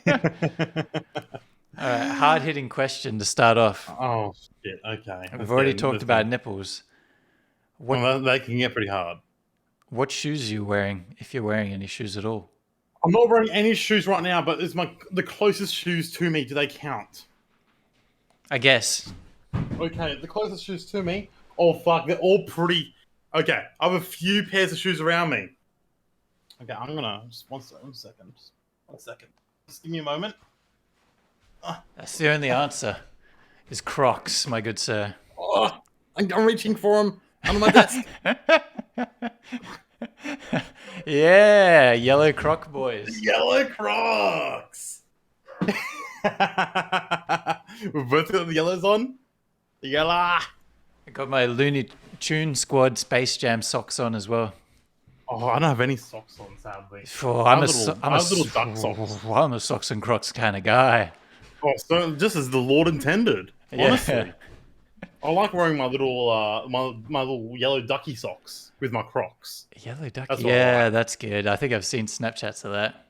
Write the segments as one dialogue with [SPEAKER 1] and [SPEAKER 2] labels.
[SPEAKER 1] All right, hard-hitting question to start off.
[SPEAKER 2] Oh shit. Okay.
[SPEAKER 1] We've already talked about nipples. What
[SPEAKER 2] Well, that can get pretty hard.
[SPEAKER 1] what shoes are you wearing, if you're wearing any shoes at all?
[SPEAKER 2] I'm not wearing any shoes right now, but it's the closest shoes to me. Do they count?
[SPEAKER 1] I guess.
[SPEAKER 2] Okay, the closest shoes to me. Oh fuck, they're all pretty. Okay, I have a few pairs of shoes around me. Okay, I'm gonna just one second. One second. Just give me a moment.
[SPEAKER 1] That's the only answer. Is Crocs, my good sir.
[SPEAKER 2] Oh, I'm reaching for them under my desk.
[SPEAKER 1] Yeah, yellow Croc boys.
[SPEAKER 2] Yellow Crocs. We've both got the yellows on. Yellow.
[SPEAKER 1] I got my Looney Tune Squad Space Jam socks on as well.
[SPEAKER 2] Oh, I don't have any socks on, sadly.
[SPEAKER 1] Oh,
[SPEAKER 2] I have little duck socks.
[SPEAKER 1] I'm a socks and Crocs kind of guy.
[SPEAKER 2] Oh, so just as the Lord intended.
[SPEAKER 1] Yeah.
[SPEAKER 2] Honestly, I like wearing my little my little yellow ducky socks with my Crocs.
[SPEAKER 1] Yellow duck.
[SPEAKER 2] That's what I
[SPEAKER 1] Yeah,
[SPEAKER 2] like.
[SPEAKER 1] that's good. I think I've seen Snapchats of that.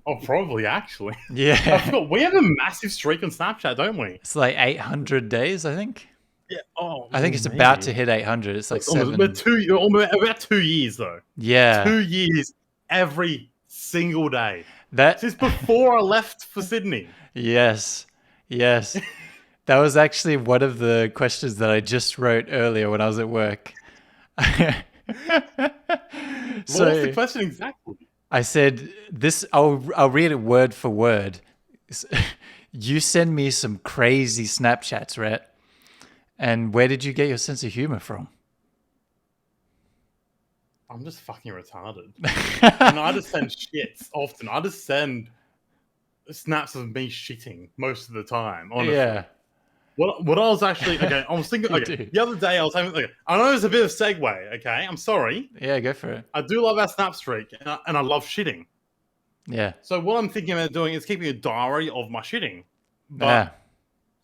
[SPEAKER 2] Oh, probably actually. I
[SPEAKER 1] Yeah.
[SPEAKER 2] forgot we have a massive streak on Snapchat, don't we?
[SPEAKER 1] It's like 800 days, I think.
[SPEAKER 2] Yeah. Oh,
[SPEAKER 1] I think it's
[SPEAKER 2] maybe.
[SPEAKER 1] about to hit 800. It's like
[SPEAKER 2] Almost,
[SPEAKER 1] 7.
[SPEAKER 2] about 2 years though.
[SPEAKER 1] Yeah.
[SPEAKER 2] 2 years every single day
[SPEAKER 1] That.
[SPEAKER 2] since before I left for Sydney.
[SPEAKER 1] Yes. Yes. That was actually one of the questions that I just wrote earlier when I was at work.
[SPEAKER 2] What was the question exactly?
[SPEAKER 1] I said this. I'll read it word for word. You send me some crazy Snapchats, Rhett. And where did you get your sense of humor from?
[SPEAKER 2] I'm just fucking retarded. And I just send shits often. I just send snaps of me shitting most of the time. Honestly.
[SPEAKER 1] Yeah.
[SPEAKER 2] What I was actually okay. I was thinking. Okay,
[SPEAKER 1] do.
[SPEAKER 2] the other day I was having. Okay, I know it's a bit of a segue. Okay, I'm sorry.
[SPEAKER 1] Yeah, go for it.
[SPEAKER 2] I do love our snap streak, and I love shitting.
[SPEAKER 1] Yeah.
[SPEAKER 2] So what I'm thinking about doing is keeping a diary of my shitting, but
[SPEAKER 1] Yeah.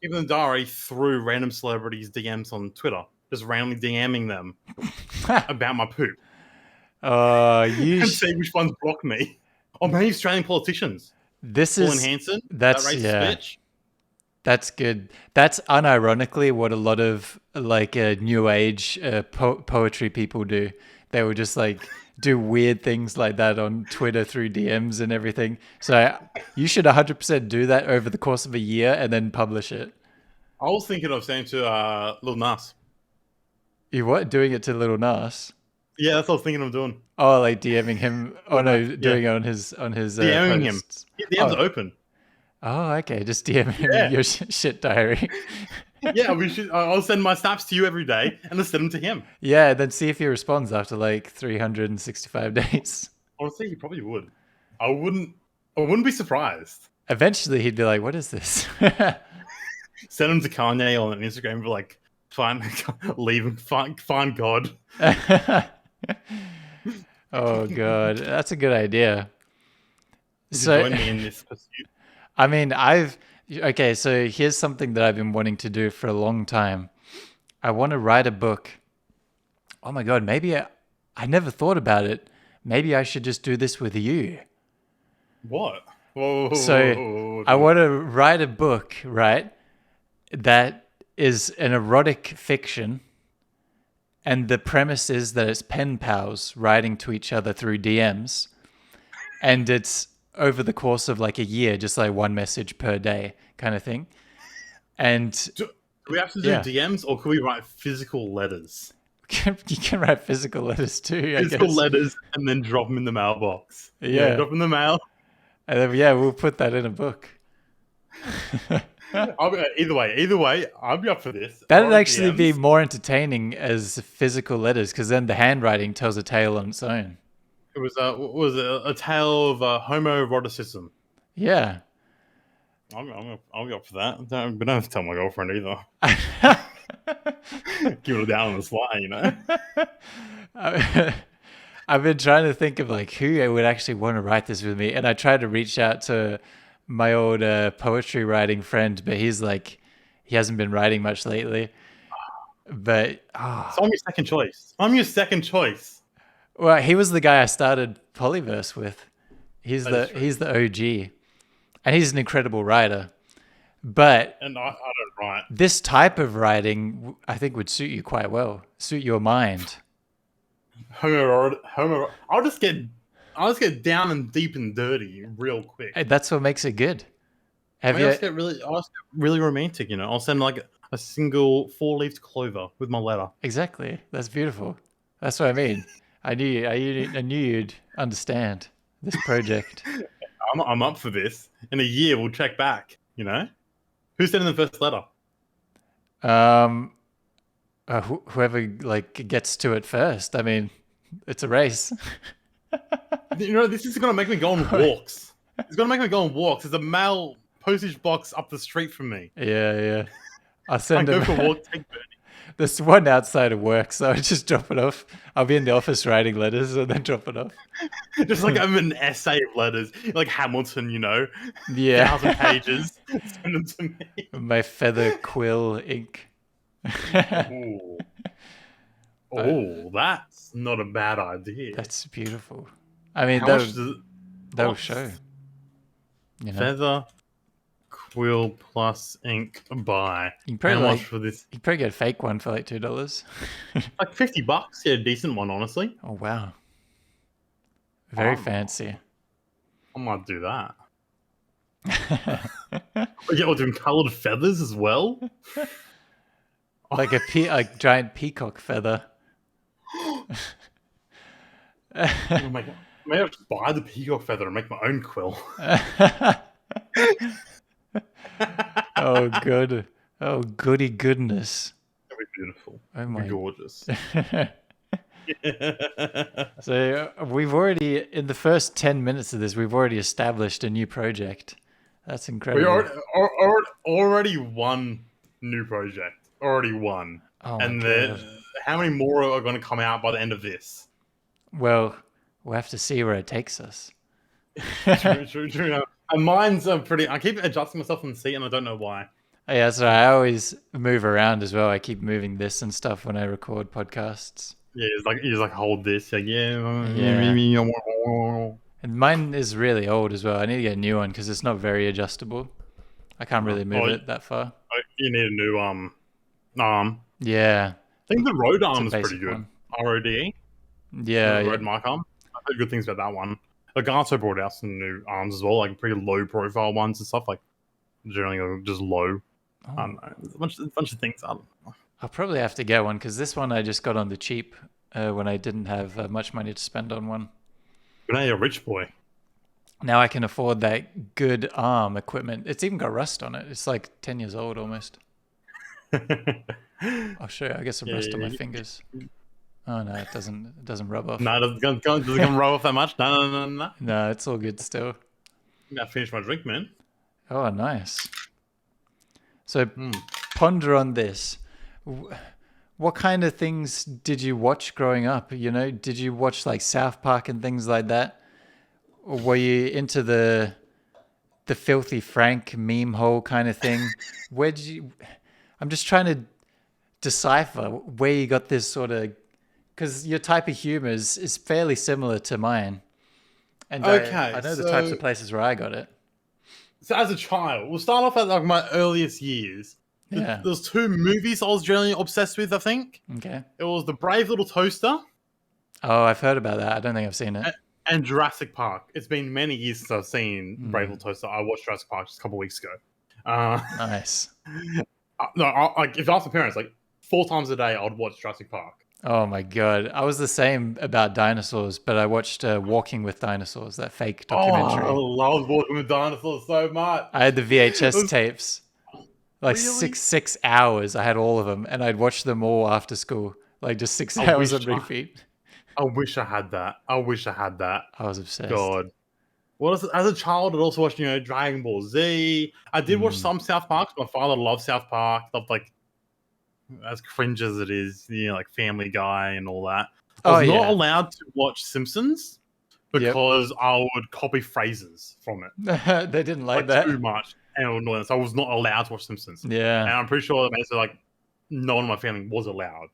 [SPEAKER 2] keeping the diary through random celebrities' DMs on Twitter, just randomly DMing them about my poop
[SPEAKER 1] You.
[SPEAKER 2] and see which ones block me. Or maybe Australian politicians.
[SPEAKER 1] This
[SPEAKER 2] Pauline
[SPEAKER 1] is.
[SPEAKER 2] Hanson,
[SPEAKER 1] That's
[SPEAKER 2] that racist
[SPEAKER 1] yeah.
[SPEAKER 2] bitch.
[SPEAKER 1] That's good. That's unironically what a lot of like new age poetry people do. They will just like do weird things like that on Twitter through DMs and everything. So you should 100% do that over the course of a year and then publish it.
[SPEAKER 2] I was thinking of saying to Lil Nas.
[SPEAKER 1] You what? Doing it to Little Nas?
[SPEAKER 2] Yeah, that's what I was thinking of doing.
[SPEAKER 1] Oh, like DMing him? Oh no, doing it on his
[SPEAKER 2] DMing him.
[SPEAKER 1] posts.
[SPEAKER 2] His DMs are open.
[SPEAKER 1] Oh, okay. Just DM him
[SPEAKER 2] Yeah.
[SPEAKER 1] your shit diary.
[SPEAKER 2] Yeah, we should. I'll send my snaps to you every day and then send them to him.
[SPEAKER 1] Yeah, then see if he responds after like 365 days.
[SPEAKER 2] Honestly, he probably would. I wouldn't be surprised.
[SPEAKER 1] Eventually, he'd be like, "What is this?"
[SPEAKER 2] Send him to Kanye on Instagram. Be like, find, leave him. Find God.
[SPEAKER 1] Oh god, that's a good idea.
[SPEAKER 2] So, join me in this pursuit.
[SPEAKER 1] I mean, okay. So here's something that I've been wanting to do for a long time. I want to write a book. Oh my god, maybe I never thought about it. Maybe I should just do this with you.
[SPEAKER 2] What? Whoa,
[SPEAKER 1] So I want to write a book, right? That is an erotic fiction. And the premise is that it's pen pals writing to each other through DMs. And it's over the course of like a year, just like one message per day kind of thing. And
[SPEAKER 2] do we have to do DMs or can we write physical letters?
[SPEAKER 1] you can write physical letters too, I
[SPEAKER 2] Physical
[SPEAKER 1] guess.
[SPEAKER 2] letters and then drop them in the mailbox.
[SPEAKER 1] Yeah.
[SPEAKER 2] Drop them in the mail.
[SPEAKER 1] And then, yeah, we'll put that in a book.
[SPEAKER 2] Either way, I'll be up for this.
[SPEAKER 1] That'd actually
[SPEAKER 2] DMs.
[SPEAKER 1] be more entertaining as physical letters because then the handwriting tells a tale on its own.
[SPEAKER 2] It was a tale of homoeroticism.
[SPEAKER 1] Yeah.
[SPEAKER 2] I'll be up for that. Don't have to tell my girlfriend either. Give it down on the sly, you know.
[SPEAKER 1] I've been trying to think of like who would actually want to write this with me, and I tried to reach out to my old poetry writing friend, but he's like, he hasn't been writing much lately. But
[SPEAKER 2] So I'm your second choice. I'm your second choice.
[SPEAKER 1] well, he was the guy I started Pollyverse with. He's the OG. and he's an incredible writer. But
[SPEAKER 2] And I don't write.
[SPEAKER 1] this type of writing, I think, would suit you quite well, suit your mind.
[SPEAKER 2] I'll just get down and deep and dirty real quick.
[SPEAKER 1] And that's what makes it good.
[SPEAKER 2] I'll just get really romantic, you know. I'll send like a single 4-leafed clover with my letter.
[SPEAKER 1] Exactly. That's beautiful. That's what I mean. I knew you'd understand this project.
[SPEAKER 2] I'm up for this. In a year, we'll check back. You know, who's sending the first letter?
[SPEAKER 1] Whoever like gets to it first. I mean, it's a race.
[SPEAKER 2] You know, this is gonna make me go on walks. It's gonna make me go on walks. There's a mail postage box up the street from me.
[SPEAKER 1] Yeah. I'll
[SPEAKER 2] I
[SPEAKER 1] send
[SPEAKER 2] go
[SPEAKER 1] him.
[SPEAKER 2] for a walk, take Bernie.
[SPEAKER 1] There's one outside of work, so I'll just drop it off. I'll be in the office writing letters and then drop it off.
[SPEAKER 2] Just like I'm an essay of letters, like Hamilton, you know,
[SPEAKER 1] Yeah.
[SPEAKER 2] 1,000 pages. Send them to me.
[SPEAKER 1] My feather quill ink.
[SPEAKER 2] Ooh. Oh, that's not a bad idea.
[SPEAKER 1] That's beautiful. I mean,
[SPEAKER 2] How much does it
[SPEAKER 1] that'll
[SPEAKER 2] cost?
[SPEAKER 1] show. You know,
[SPEAKER 2] Feather, quill plus ink buy.
[SPEAKER 1] you can
[SPEAKER 2] How
[SPEAKER 1] probably
[SPEAKER 2] much
[SPEAKER 1] like,
[SPEAKER 2] for this?
[SPEAKER 1] you can probably get a fake one for like $2.
[SPEAKER 2] Like $50. Yeah, a decent one, honestly.
[SPEAKER 1] Oh wow, very
[SPEAKER 2] Oh.
[SPEAKER 1] fancy.
[SPEAKER 2] I might do that. Yeah, we're doing coloured feathers as well.
[SPEAKER 1] Like a giant peacock feather.
[SPEAKER 2] Oh my god. Maybe I'll just buy the peacock feather and make my own quill.
[SPEAKER 1] Oh good. Oh goody goodness.
[SPEAKER 2] That'd be beautiful.
[SPEAKER 1] Oh
[SPEAKER 2] It'd
[SPEAKER 1] my.
[SPEAKER 2] be gorgeous.
[SPEAKER 1] So we've already, in the first 10 minutes of this, we've already established a new project. That's
[SPEAKER 2] We
[SPEAKER 1] incredible.
[SPEAKER 2] already won new project. Already won.
[SPEAKER 1] Oh
[SPEAKER 2] And
[SPEAKER 1] my God.
[SPEAKER 2] how many more are going to come out by the end of this?
[SPEAKER 1] Well, we'll have to see where it takes us.
[SPEAKER 2] True. And mine's pretty. I keep adjusting myself in the seat, and I don't know why.
[SPEAKER 1] Yeah, so I always move around as well. I keep moving this and stuff when I record podcasts.
[SPEAKER 2] Yeah, you just like hold this. Like
[SPEAKER 1] Yeah.
[SPEAKER 2] yeah.
[SPEAKER 1] And mine is really old as well. I need to get a new one because it's not very adjustable. I can't really move it that far.
[SPEAKER 2] You need a new arm.
[SPEAKER 1] Yeah.
[SPEAKER 2] I think the Rode
[SPEAKER 1] It's a
[SPEAKER 2] arm is pretty
[SPEAKER 1] basic
[SPEAKER 2] good.
[SPEAKER 1] one.
[SPEAKER 2] RODE.
[SPEAKER 1] Yeah.
[SPEAKER 2] The Rode mic arm. I've heard good things about that one. Legato brought out some new arms as well, like pretty low profile ones and stuff. Like generally just low.
[SPEAKER 1] Oh.
[SPEAKER 2] I don't know. There's a bunch of things. I don't know.
[SPEAKER 1] I'll probably have to get one because this one I just got on the cheap when I didn't have much money to spend on one.
[SPEAKER 2] But now you're a rich boy.
[SPEAKER 1] Now I can afford that good arm equipment. It's even got rust on it. It's like 10 years old almost. I'll show you. I get some rust on my fingers. Oh no, it doesn't rub off.
[SPEAKER 2] No, it doesn't come roll off that much. No.
[SPEAKER 1] No, it's all good still.
[SPEAKER 2] I finished my drink, man.
[SPEAKER 1] Oh, nice. So ponder on this. What kind of things did you watch growing up? You know, did you watch like South Park and things like that? Or were you into the filthy Frank meme hole kind of thing? Where did you? I'm just trying to decipher where you got this sort of, because your type of humor is fairly similar to mine. And
[SPEAKER 2] Okay,
[SPEAKER 1] I know the types of places where I got it.
[SPEAKER 2] So as a child, we'll start off at like my earliest years.
[SPEAKER 1] Yeah.
[SPEAKER 2] There's two movies I was generally obsessed with, I think.
[SPEAKER 1] Okay.
[SPEAKER 2] It was The Brave Little Toaster
[SPEAKER 1] Oh, I've heard about that. I don't think I've seen it.
[SPEAKER 2] and Jurassic Park. It's been many years since I've seen Brave Little Toaster. I watched Jurassic Park just a couple of weeks ago.
[SPEAKER 1] Nice.
[SPEAKER 2] If you ask my parents, like 4 times a day, I'd watch Jurassic Park.
[SPEAKER 1] Oh my God. I was the same about dinosaurs, but I watched Walking with Dinosaurs, that fake documentary.
[SPEAKER 2] Oh, I love Walking with Dinosaurs so much.
[SPEAKER 1] I had the VHS tapes. Like
[SPEAKER 2] Really?
[SPEAKER 1] six hours. I had all of them, and I'd watch them all after school. Like just 6 hours on repeat.
[SPEAKER 2] I wish I had that. I
[SPEAKER 1] I was obsessed.
[SPEAKER 2] God. Well, as a child, I'd also watched, Dragon Ball Z. I did watch some South Park. My father loved South Park. Loved, like, as cringe as it is, like Family Guy and all that. I was not allowed to watch Simpsons because I would copy phrases from it.
[SPEAKER 1] They didn't like that.
[SPEAKER 2] Too much. And it would annoy them. So I was not allowed to watch Simpsons. And
[SPEAKER 1] Yeah.
[SPEAKER 2] I'm pretty sure they said, like, no one in my family was allowed.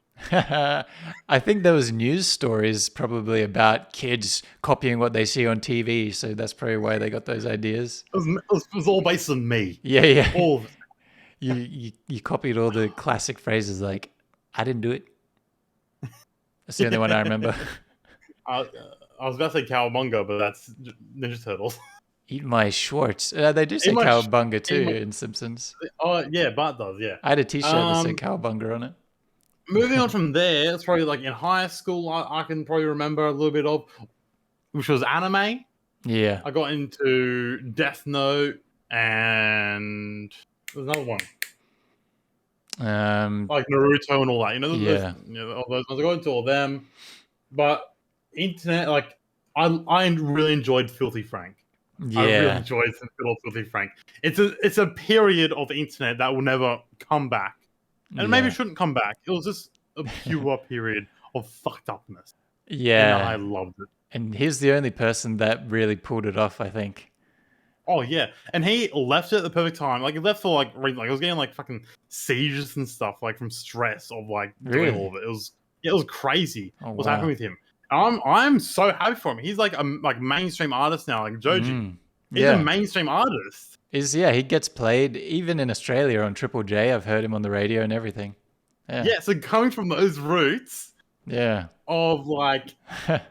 [SPEAKER 1] I think there was news stories probably about kids copying what they see on TV, so that's probably why they got those ideas.
[SPEAKER 2] It was all based on me.
[SPEAKER 1] Yeah, yeah.
[SPEAKER 2] All of it.
[SPEAKER 1] You copied all the classic phrases like "I didn't do it." That's the only one I remember.
[SPEAKER 2] I, I was about to say cowabunga, but that's Ninja Turtles.
[SPEAKER 1] Eat my Schwartz. They do say
[SPEAKER 2] Eat my sh-
[SPEAKER 1] cowabunga too
[SPEAKER 2] eat my-
[SPEAKER 1] in Simpsons.
[SPEAKER 2] Oh yeah, Bart does. Yeah.
[SPEAKER 1] I had a T-shirt that said
[SPEAKER 2] Um,
[SPEAKER 1] cowabunga on it.
[SPEAKER 2] moving on from there, it's probably like in high school. I can probably remember a little bit of, which was anime.
[SPEAKER 1] Yeah.
[SPEAKER 2] I got into Death Note and there's another one like Naruto and all that.
[SPEAKER 1] Yeah.
[SPEAKER 2] All those ones. I got into all them, but internet like I really enjoyed Filthy Frank. I really
[SPEAKER 1] Yeah.
[SPEAKER 2] enjoyed some good old Filthy Frank. It's a period of the internet that will never come back, and maybe
[SPEAKER 1] Yeah.
[SPEAKER 2] shouldn't come back. It was just a pure period of fucked upness, and I
[SPEAKER 1] Yeah.
[SPEAKER 2] loved it.
[SPEAKER 1] And he's the only person that really pulled it off, I think.
[SPEAKER 2] Oh yeah, and he left it at the perfect time. Like he left for like I was getting like fucking seizures and stuff like from stress of like doing all
[SPEAKER 1] Really?
[SPEAKER 2] of it. It was crazy
[SPEAKER 1] Oh,
[SPEAKER 2] what's
[SPEAKER 1] wow.
[SPEAKER 2] happening with him. I'm so happy for him. He's like a mainstream artist now, like Joji. He's a
[SPEAKER 1] Yeah.
[SPEAKER 2] mainstream artist.
[SPEAKER 1] He gets played even in Australia on Triple J. I've heard him on the radio and everything. Yeah.
[SPEAKER 2] Yeah, so coming from those roots
[SPEAKER 1] Yeah.
[SPEAKER 2] of like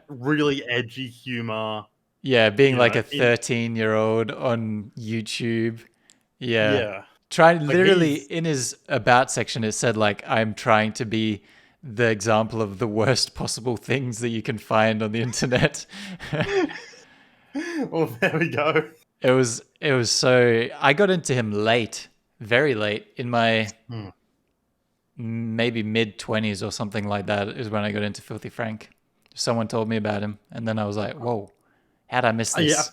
[SPEAKER 2] really edgy humor.
[SPEAKER 1] Yeah, being
[SPEAKER 2] You
[SPEAKER 1] like
[SPEAKER 2] know,
[SPEAKER 1] a 13-year-old on YouTube. Yeah.
[SPEAKER 2] Yeah.
[SPEAKER 1] Literally
[SPEAKER 2] he's
[SPEAKER 1] in his about section, it said like, I'm trying to be the example of the worst possible things that you can find on the internet.
[SPEAKER 2] well, there we go.
[SPEAKER 1] It was so, I got into him late, very late in my maybe mid-20s or something like that is when I got into Filthy Frank. Someone told me about him, and then I was like, whoa, how'd I miss this?
[SPEAKER 2] Yeah,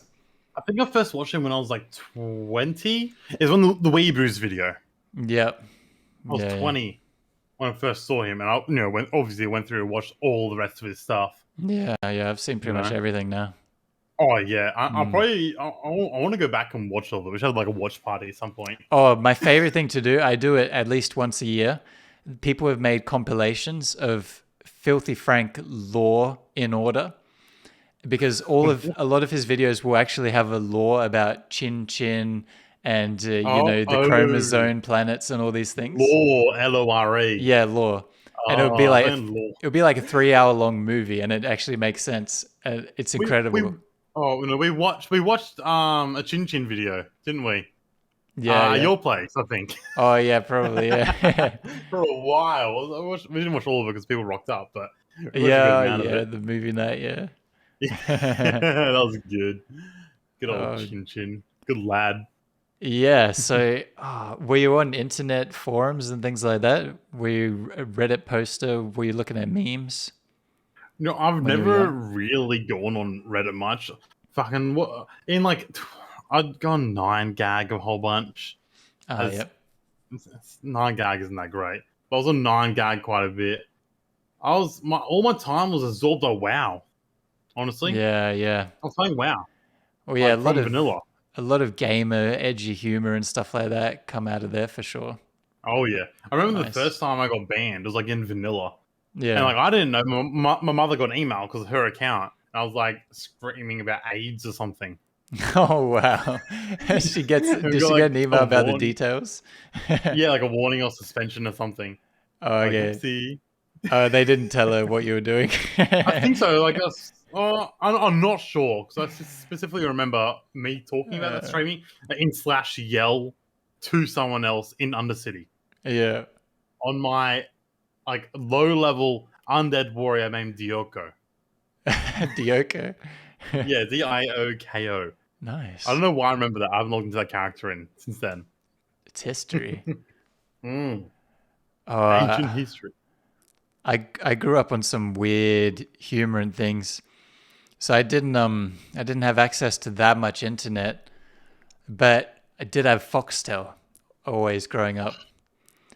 [SPEAKER 2] I think I first watched him when I was like 20. It was on the Weeaboos video.
[SPEAKER 1] Yep.
[SPEAKER 2] I was 20 when I first saw him, and I went through and watched all the rest of his stuff.
[SPEAKER 1] Yeah, I've seen pretty much everything now.
[SPEAKER 2] Oh yeah, I want to go back and watch all of it. We should have like a watch party at some point.
[SPEAKER 1] Oh, my favorite thing to do, I do it at least once a year. People have made compilations of Filthy Frank lore in order, because a lot of his videos will actually have a lore about Chin Chin and the chromosome planets and all these things.
[SPEAKER 2] Lore, Lore.
[SPEAKER 1] Yeah, lore. And it would be like a 3-hour long movie, and it actually makes sense. It's incredible.
[SPEAKER 2] We watched a Chin Chin video, didn't we?
[SPEAKER 1] Yeah,
[SPEAKER 2] your place, I think.
[SPEAKER 1] Oh yeah, probably. Yeah.
[SPEAKER 2] For a while, we didn't watch all of it because people rocked up, but
[SPEAKER 1] the movie night. Yeah.
[SPEAKER 2] That was good. Good old Chin Chin. Good lad.
[SPEAKER 1] Yeah. So, were you on internet forums and things like that? Were you a Reddit poster? Were you looking at memes?
[SPEAKER 2] No, I've never really gone on Reddit much. Fucking what? I'd go on 9gag a whole bunch.
[SPEAKER 1] Yep.
[SPEAKER 2] 9gag isn't that great, but I was on 9gag quite a bit. All my time was absorbed by WoW. Honestly.
[SPEAKER 1] Yeah.
[SPEAKER 2] I was playing WoW.
[SPEAKER 1] Well, yeah,
[SPEAKER 2] vanilla.
[SPEAKER 1] A lot of gamer, edgy humor and stuff like that come out of there for sure.
[SPEAKER 2] Oh yeah, I remember the first time I got banned. It was like in vanilla.
[SPEAKER 1] Yeah.
[SPEAKER 2] And like I didn't know. My mother got an email because of her account. And I was like screaming about AIDS or something.
[SPEAKER 1] Oh wow! Did she get an email about the details?
[SPEAKER 2] Yeah, like a warning or suspension or something.
[SPEAKER 1] Oh, okay.
[SPEAKER 2] See.
[SPEAKER 1] They didn't tell her what you were doing.
[SPEAKER 2] I think so. I'm not sure because I specifically remember me talking about that streaming in /yell to someone else in Undercity.
[SPEAKER 1] Yeah.
[SPEAKER 2] On my low level undead warrior named Dioko.
[SPEAKER 1] Dioko.
[SPEAKER 2] Yeah, Dioko.
[SPEAKER 1] Nice.
[SPEAKER 2] I don't know why I remember that. I haven't looked into that character since then.
[SPEAKER 1] It's history.
[SPEAKER 2] Ancient history.
[SPEAKER 1] I grew up on some weird humor and things, so I didn't have access to that much internet, but I did have Foxtel always growing up.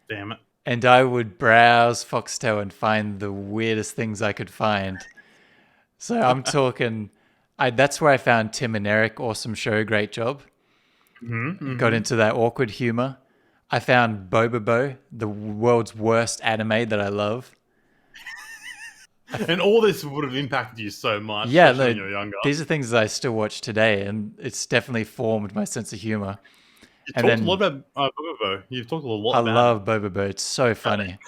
[SPEAKER 2] Damn it.
[SPEAKER 1] And I would browse Foxtel and find the weirdest things I could find. So I'm talking, that's where I found Tim and Eric. Awesome show, great job.
[SPEAKER 2] Mm-hmm.
[SPEAKER 1] Got into that awkward humor. I found Bobobo, the world's worst anime that I love.
[SPEAKER 2] And all this would have impacted you so much,
[SPEAKER 1] Yeah,
[SPEAKER 2] especially when
[SPEAKER 1] no,
[SPEAKER 2] you're younger.
[SPEAKER 1] these are things that I still watch today, and it's definitely formed my sense of humor.
[SPEAKER 2] You
[SPEAKER 1] And
[SPEAKER 2] talked a lot
[SPEAKER 1] then
[SPEAKER 2] about Bobo. You've talked a lot
[SPEAKER 1] I
[SPEAKER 2] about him.
[SPEAKER 1] love Bobobo. It's so funny.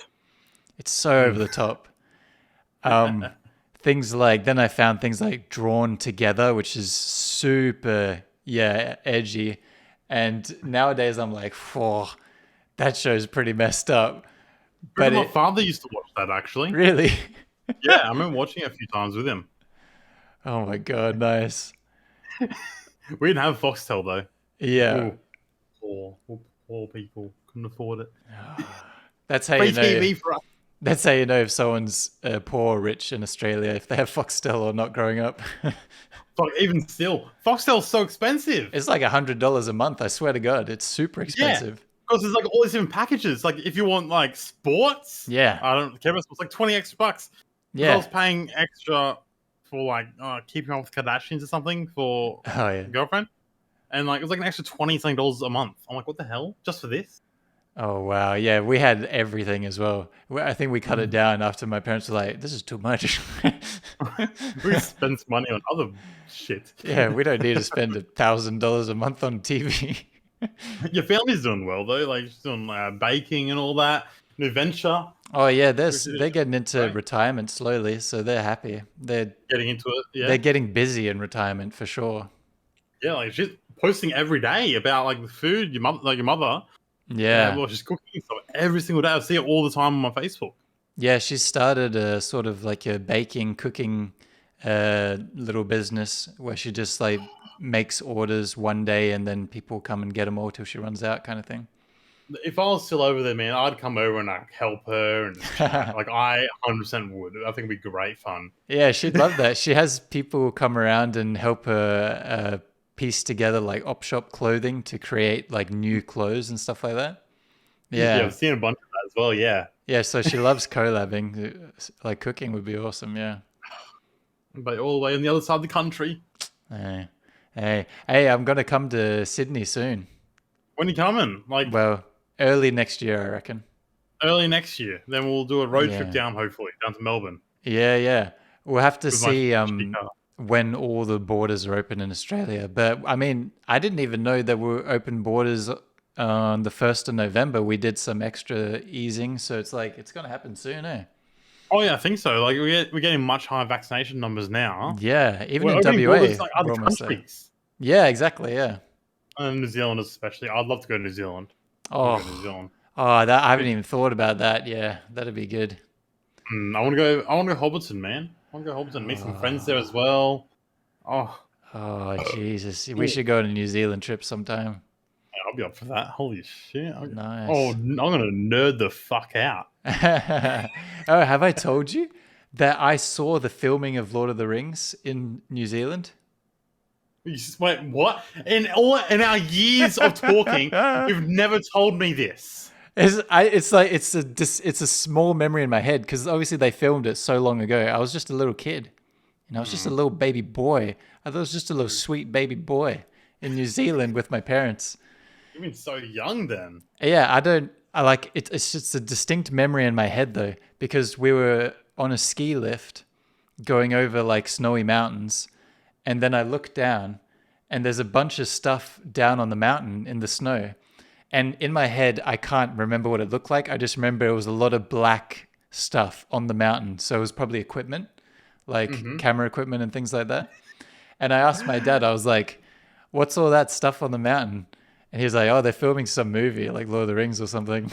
[SPEAKER 1] It's so over
[SPEAKER 2] Mm.
[SPEAKER 1] the top. Things like, then I found things like Drawn Together, which is super, yeah, edgy. And nowadays I'm like, whoa, that show's pretty messed up. But
[SPEAKER 2] My
[SPEAKER 1] it
[SPEAKER 2] father used to watch that actually.
[SPEAKER 1] really,
[SPEAKER 2] Yeah, I remember watching it a few times with him.
[SPEAKER 1] oh my God, nice.
[SPEAKER 2] We didn't have Foxtel though.
[SPEAKER 1] Yeah,
[SPEAKER 2] Ooh, poor people couldn't afford it.
[SPEAKER 1] that's how you
[SPEAKER 2] Free
[SPEAKER 1] know.
[SPEAKER 2] TV for us.
[SPEAKER 1] That's how you know if someone's poor or rich in Australia, if they have Foxtel or not growing up.
[SPEAKER 2] Fuck, even still, Foxtel's so expensive.
[SPEAKER 1] It's like $100 a month. I swear to God, it's super
[SPEAKER 2] Yeah,
[SPEAKER 1] expensive.
[SPEAKER 2] because there's like all these different packages. Like if you want like sports,
[SPEAKER 1] Yeah,
[SPEAKER 2] I don't care about sports. Like 20 extra bucks. Because I was
[SPEAKER 1] yeah.
[SPEAKER 2] paying extra for like keeping up with Kardashians or something for
[SPEAKER 1] Oh yeah.
[SPEAKER 2] a girlfriend, and like it was like an extra $20 something a month. I'm like, what the hell? Just for this?
[SPEAKER 1] Oh wow, yeah, we had everything as well. I think we cut it down after my parents were like, "This is too much."
[SPEAKER 2] We spend money on other shit.
[SPEAKER 1] Yeah, we don't need to spend $1,000 a month on TV.
[SPEAKER 2] Your family's doing well though. Like she's doing baking and all that. New venture.
[SPEAKER 1] Oh yeah,
[SPEAKER 2] Which is
[SPEAKER 1] they're getting into
[SPEAKER 2] right?
[SPEAKER 1] retirement slowly, so they're happy.
[SPEAKER 2] Getting into it.
[SPEAKER 1] They're
[SPEAKER 2] Yeah.
[SPEAKER 1] getting busy in retirement for sure.
[SPEAKER 2] Yeah. Like she's posting every day about like the food your mother.
[SPEAKER 1] Yeah,
[SPEAKER 2] Well, she's cooking stuff every single day. I see it all the time on my Facebook.
[SPEAKER 1] yeah. She started a sort of like a baking, cooking, little business where she just like makes orders one day and then people come and get them all till she runs out, kind of thing.
[SPEAKER 2] If I was still over there, man, I'd come over and like help her and chat. Like I 100% would. I think it'd be great fun.
[SPEAKER 1] Yeah, she'd love that. She has people come around and help her piece together like op shop clothing to create like new clothes and stuff like that.
[SPEAKER 2] Yeah,
[SPEAKER 1] Yeah.
[SPEAKER 2] I've seen a bunch of that as well. Yeah,
[SPEAKER 1] Yeah, so she loves collabing. Like cooking would be awesome, yeah.
[SPEAKER 2] but all the way on the other side of the country.
[SPEAKER 1] Hey, hey, I'm gonna come to Sydney soon.
[SPEAKER 2] When are you coming? Like
[SPEAKER 1] Well, early next year, I reckon.
[SPEAKER 2] early next year. Then we'll do a road trip
[SPEAKER 1] Yeah.
[SPEAKER 2] down, hopefully, down to Melbourne
[SPEAKER 1] Yeah, yeah. We'll have to
[SPEAKER 2] with my
[SPEAKER 1] see
[SPEAKER 2] shitty car.
[SPEAKER 1] when all the borders are open in Australia. But I mean, I didn't even know there were open borders on the 1st of November. We did some extra easing, so it's like it's gonna happen soon, eh?
[SPEAKER 2] Oh yeah, I think so. Like we're getting much higher vaccination numbers now.
[SPEAKER 1] Yeah, even
[SPEAKER 2] We're
[SPEAKER 1] in
[SPEAKER 2] opening
[SPEAKER 1] WA,
[SPEAKER 2] borders like other
[SPEAKER 1] we're almost there.
[SPEAKER 2] countries.
[SPEAKER 1] Yeah, exactly. Yeah.
[SPEAKER 2] And New Zealand especially. I'd love to go to New Zealand.
[SPEAKER 1] Oh,
[SPEAKER 2] New Zealand.
[SPEAKER 1] oh, that I haven't even thought about that. Yeah, that'd be good.
[SPEAKER 2] I want to go. I want to go Hobbiton, man. I want to go Hobbiton, meet some friends there as well. Oh,
[SPEAKER 1] Oh, Jesus. We should go on a New Zealand trip sometime.
[SPEAKER 2] I'll be up for that. Holy shit!
[SPEAKER 1] Nice.
[SPEAKER 2] Oh, I'm gonna nerd the fuck out.
[SPEAKER 1] Oh, have I told you that I saw the filming of Lord of the Rings in New Zealand?
[SPEAKER 2] Wait, what? In our years of talking, you've never told me this.
[SPEAKER 1] It's like it's a small memory in my head because obviously they filmed it so long ago. I was just a little kid, and I was just a little baby boy. I thought it was just a little sweet baby boy in New Zealand with my parents.
[SPEAKER 2] You've been so young then.
[SPEAKER 1] Yeah, I like it. It's just a distinct memory in my head though, because we were on a ski lift going over like snowy mountains, and then I looked down, and there's a bunch of stuff down on the mountain in the snow, and in my head I can't remember what it looked like. I just remember it was a lot of black stuff on the mountain, so it was probably equipment, like camera equipment and things like that. And I asked my dad, I was like, "What's all that stuff on the mountain?" And he was like, "Oh, they're filming some movie, like Lord of the Rings or something."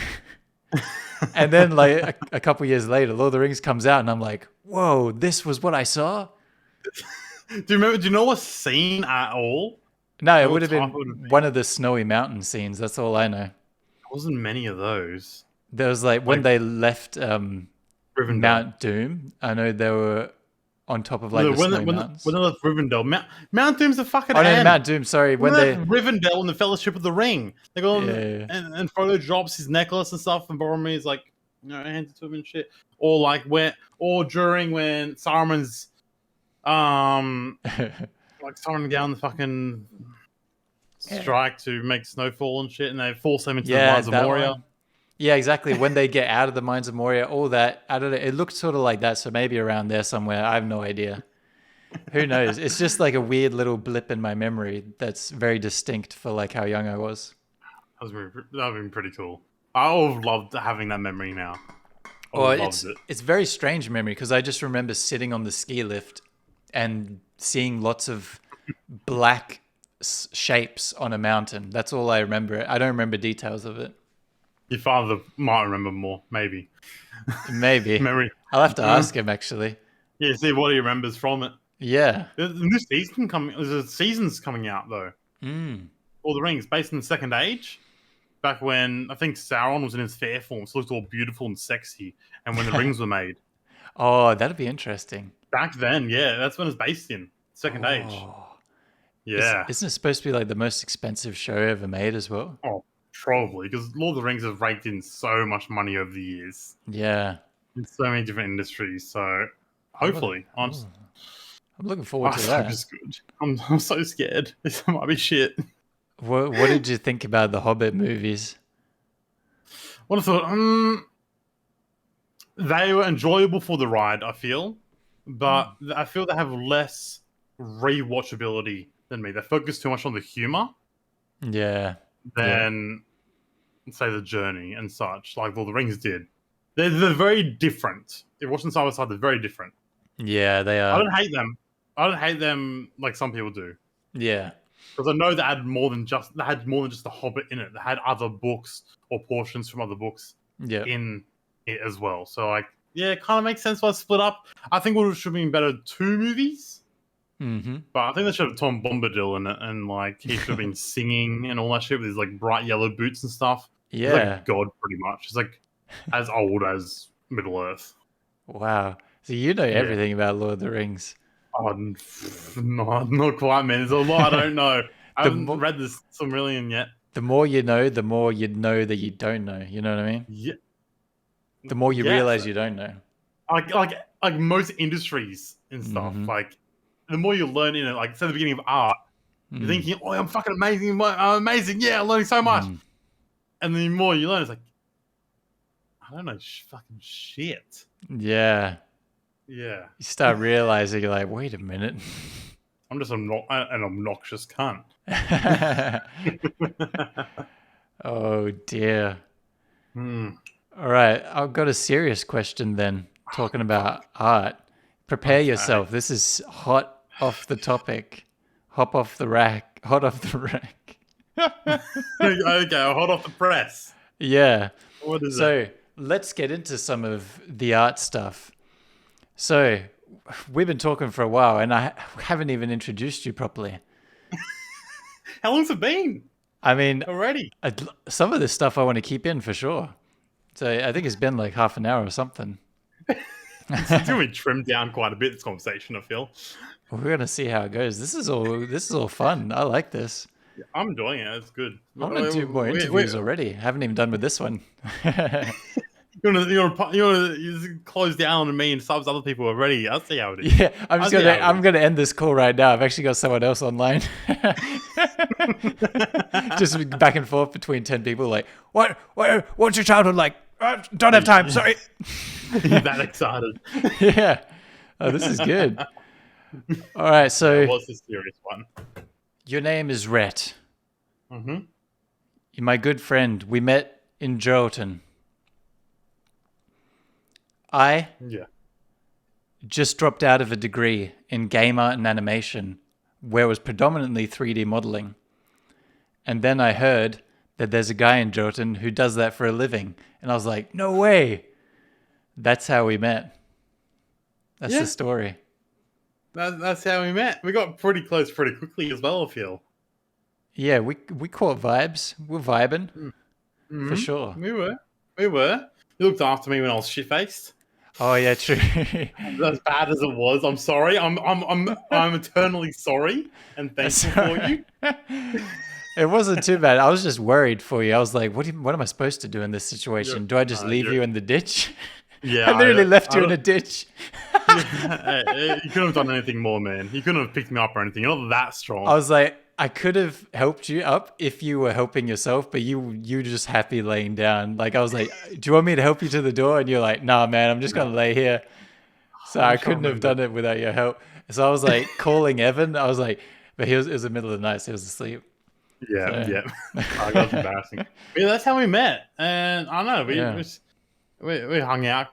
[SPEAKER 1] And then like a couple years later, Lord of the Rings comes out, and I'm like, "Whoa, this was what I saw."
[SPEAKER 2] Do you know what scene at all?
[SPEAKER 1] No, it
[SPEAKER 2] What
[SPEAKER 1] would have
[SPEAKER 2] type
[SPEAKER 1] been
[SPEAKER 2] would it be?
[SPEAKER 1] one of the snowy mountain scenes. That's all I know.
[SPEAKER 2] There wasn't many of those.
[SPEAKER 1] There was like when
[SPEAKER 2] Like
[SPEAKER 1] they left
[SPEAKER 2] Rivendell.
[SPEAKER 1] Mount Doom. I know they were on top of like the snowy mountains.
[SPEAKER 2] When they left Rivendell, Mount Doom's a fucking
[SPEAKER 1] Oh no,
[SPEAKER 2] end.
[SPEAKER 1] Mount Doom. Sorry, when
[SPEAKER 2] When
[SPEAKER 1] they.
[SPEAKER 2] they left Rivendell in the Fellowship of the Ring, they go
[SPEAKER 1] Yeah.
[SPEAKER 2] and Frodo drops his necklace and stuff, and Boromir's like, hands it to him and shit. Or like during when Saruman's like throwing down the fucking strike to make snowfall and shit, and they force them into the
[SPEAKER 1] Yeah,
[SPEAKER 2] Mines of
[SPEAKER 1] that
[SPEAKER 2] Moria.
[SPEAKER 1] one. Yeah, exactly. When they get out of the Mines of Moria, all that, I don't know. It looked sort of like that, so maybe around there somewhere. I have no idea. Who knows? It's just like a weird little blip in my memory that's very distinct for like how young I was.
[SPEAKER 2] That would have been pretty cool. I would have loved having that memory now. I
[SPEAKER 1] Oh,
[SPEAKER 2] would have loved it.
[SPEAKER 1] it's very strange memory because I just remember sitting on the ski lift and seeing lots of black shapes on a mountain. That's all I remember. I don't remember details of it.
[SPEAKER 2] Your father might remember more, maybe.
[SPEAKER 1] Maybe.
[SPEAKER 2] Memory.
[SPEAKER 1] I'll have to ask him actually.
[SPEAKER 2] Yeah, see what he remembers from it.
[SPEAKER 1] Yeah.
[SPEAKER 2] There's a new season coming. There's a season's coming out though. All the Rings, based in the Second Age. Back when I think Sauron was in his fair form, so it looked all beautiful and sexy, and when the rings were made.
[SPEAKER 1] Oh, that'd be interesting.
[SPEAKER 2] Back then, yeah, that's when it's based in. Second Age. Yeah.
[SPEAKER 1] Isn't it supposed to be like the most expensive show ever made as well?
[SPEAKER 2] Oh, probably, because Lord of the Rings have raked in so much money over the years.
[SPEAKER 1] Yeah.
[SPEAKER 2] In so many different industries, so hopefully.
[SPEAKER 1] I'm looking forward to
[SPEAKER 2] that.
[SPEAKER 1] that.
[SPEAKER 2] Just good. I'm so scared. This might be shit.
[SPEAKER 1] What did you think about the Hobbit movies?
[SPEAKER 2] What I thought, they were enjoyable for the ride, I feel, but I feel they have less rewatchability than me. They focus too much on the humor
[SPEAKER 1] Yeah.
[SPEAKER 2] than, say, the journey and such, like Lord of the Rings did. They're very different. If you're watching side by side, they're very different.
[SPEAKER 1] Yeah, they are.
[SPEAKER 2] I don't hate them. I don't hate them like some people do.
[SPEAKER 1] Yeah.
[SPEAKER 2] Because I know they had more than just the Hobbit in it. They had other books or portions from other books in it as well. So like, yeah, it kind of makes sense why it's split up. I think it should have been better 2 movies.
[SPEAKER 1] Mm-hmm.
[SPEAKER 2] But I think they should have Tom Bombadil in it, and like he should have been singing and all that shit with his like bright yellow boots and stuff.
[SPEAKER 1] Yeah.
[SPEAKER 2] He's like God, pretty much. He's like as old as Middle Earth.
[SPEAKER 1] Wow. So you know everything about Lord of the Rings.
[SPEAKER 2] Oh, no, not quite, man. There's a lot I don't know. I haven't read this Silmarillion yet.
[SPEAKER 1] The more you know that you don't know. You know what I mean?
[SPEAKER 2] Yeah.
[SPEAKER 1] The more you realize you don't know.
[SPEAKER 2] Like most industries and stuff. Like the more you learn in it, like say the beginning of art, you're thinking, "Oh, I'm fucking amazing! I'm amazing! Yeah, I'm learning so much." And the more you learn, it's like, I don't know, fucking shit.
[SPEAKER 1] Yeah.
[SPEAKER 2] Yeah.
[SPEAKER 1] You start realizing you're like, wait a minute.
[SPEAKER 2] I'm just an obnoxious cunt.
[SPEAKER 1] Oh dear. All right, I've got a serious question then. Talking about art. Prepare yourself. This is hot off the topic. Hop off the rack. Hot off the rack.
[SPEAKER 2] Okay, hot off the press.
[SPEAKER 1] Yeah.
[SPEAKER 2] What is it?
[SPEAKER 1] So let's get into some of the art stuff. So we've been talking for a while and I haven't even introduced you properly.
[SPEAKER 2] How long's it been?
[SPEAKER 1] I mean,
[SPEAKER 2] already.
[SPEAKER 1] Some of this stuff I want to keep in for sure. So I think it's been like half an hour or something.
[SPEAKER 2] It's going to be trimmed down quite a bit, this conversation, I feel.
[SPEAKER 1] We're going to see how it goes. This is all fun. I like this.
[SPEAKER 2] Yeah, I'm enjoying it. It's good.
[SPEAKER 1] I want to do more interviews already. Haven't even done with this one.
[SPEAKER 2] You want to close down on me and subs other people already. I'll see how it is.
[SPEAKER 1] Yeah, I'm gonna end this call right now. I've actually got someone else online. Just back and forth between 10 people. Like, what's your childhood like? Don't have time. Sorry.
[SPEAKER 2] You're that excited.
[SPEAKER 1] Yeah. Oh, this is good. All right. So,
[SPEAKER 2] what's the serious one?
[SPEAKER 1] Your name is Rhett.
[SPEAKER 2] Mm-hmm.
[SPEAKER 1] You're my good friend. We met in Jolton. I just dropped out of a degree in game art and animation, where it was predominantly 3D modeling. And then I heard that there's a guy in Jolton who does that for a living. And I was like, no way. That's how we met. That's the story.
[SPEAKER 2] That's how we met. We got pretty close pretty quickly as well, I feel.
[SPEAKER 1] Yeah, we caught vibes. We're vibing. For sure.
[SPEAKER 2] We were. You looked after me when I was shit-faced.
[SPEAKER 1] Oh yeah, true.
[SPEAKER 2] As bad as it was, I'm sorry. I'm eternally sorry and thankful for you.
[SPEAKER 1] It wasn't too bad. I was just worried for you. I was like, what am I supposed to do in this situation? Do I just leave you in the ditch?
[SPEAKER 2] Yeah,
[SPEAKER 1] I literally left you in a ditch.
[SPEAKER 2] You couldn't have done anything more, man. You couldn't have picked me up or anything. You're not that strong.
[SPEAKER 1] I was like, I could have helped you up if you were helping yourself, but you were just happy laying down. Like I was like, "Do you want me to help you to the door?" And you're like, "Nah, man, I'm just gonna lay here." So
[SPEAKER 2] I'm
[SPEAKER 1] I
[SPEAKER 2] trying to
[SPEAKER 1] couldn't have
[SPEAKER 2] remember.
[SPEAKER 1] done it without your help. So I was like calling Evan. I was like, but it was the middle of the night, so he was asleep.
[SPEAKER 2] Yeah,
[SPEAKER 1] So
[SPEAKER 2] yeah. Oh, that was embarrassing. But yeah, that's how we met, and I don't know.
[SPEAKER 1] yeah,
[SPEAKER 2] We hung out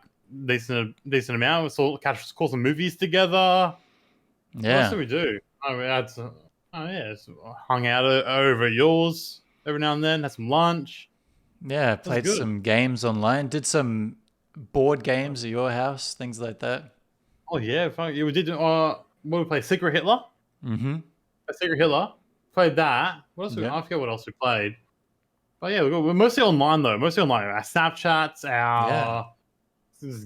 [SPEAKER 2] decent amount. We saw saw some movies together. What else
[SPEAKER 1] yeah,
[SPEAKER 2] did we do? Oh, we had some, oh yeah, hung out over at yours every now and then. Had some lunch.
[SPEAKER 1] yeah.
[SPEAKER 2] That was
[SPEAKER 1] Played
[SPEAKER 2] good.
[SPEAKER 1] some games online. Did some board games at your house, things like that.
[SPEAKER 2] Oh yeah, yeah, we did. What did we play? Secret Hitler.
[SPEAKER 1] Mm-hmm.
[SPEAKER 2] Secret Hitler. Played that. What else?
[SPEAKER 1] Yeah,
[SPEAKER 2] I forget what else we played. But yeah, we're mostly online though. Mostly online. Our Snapchats,
[SPEAKER 1] yeah.
[SPEAKER 2] our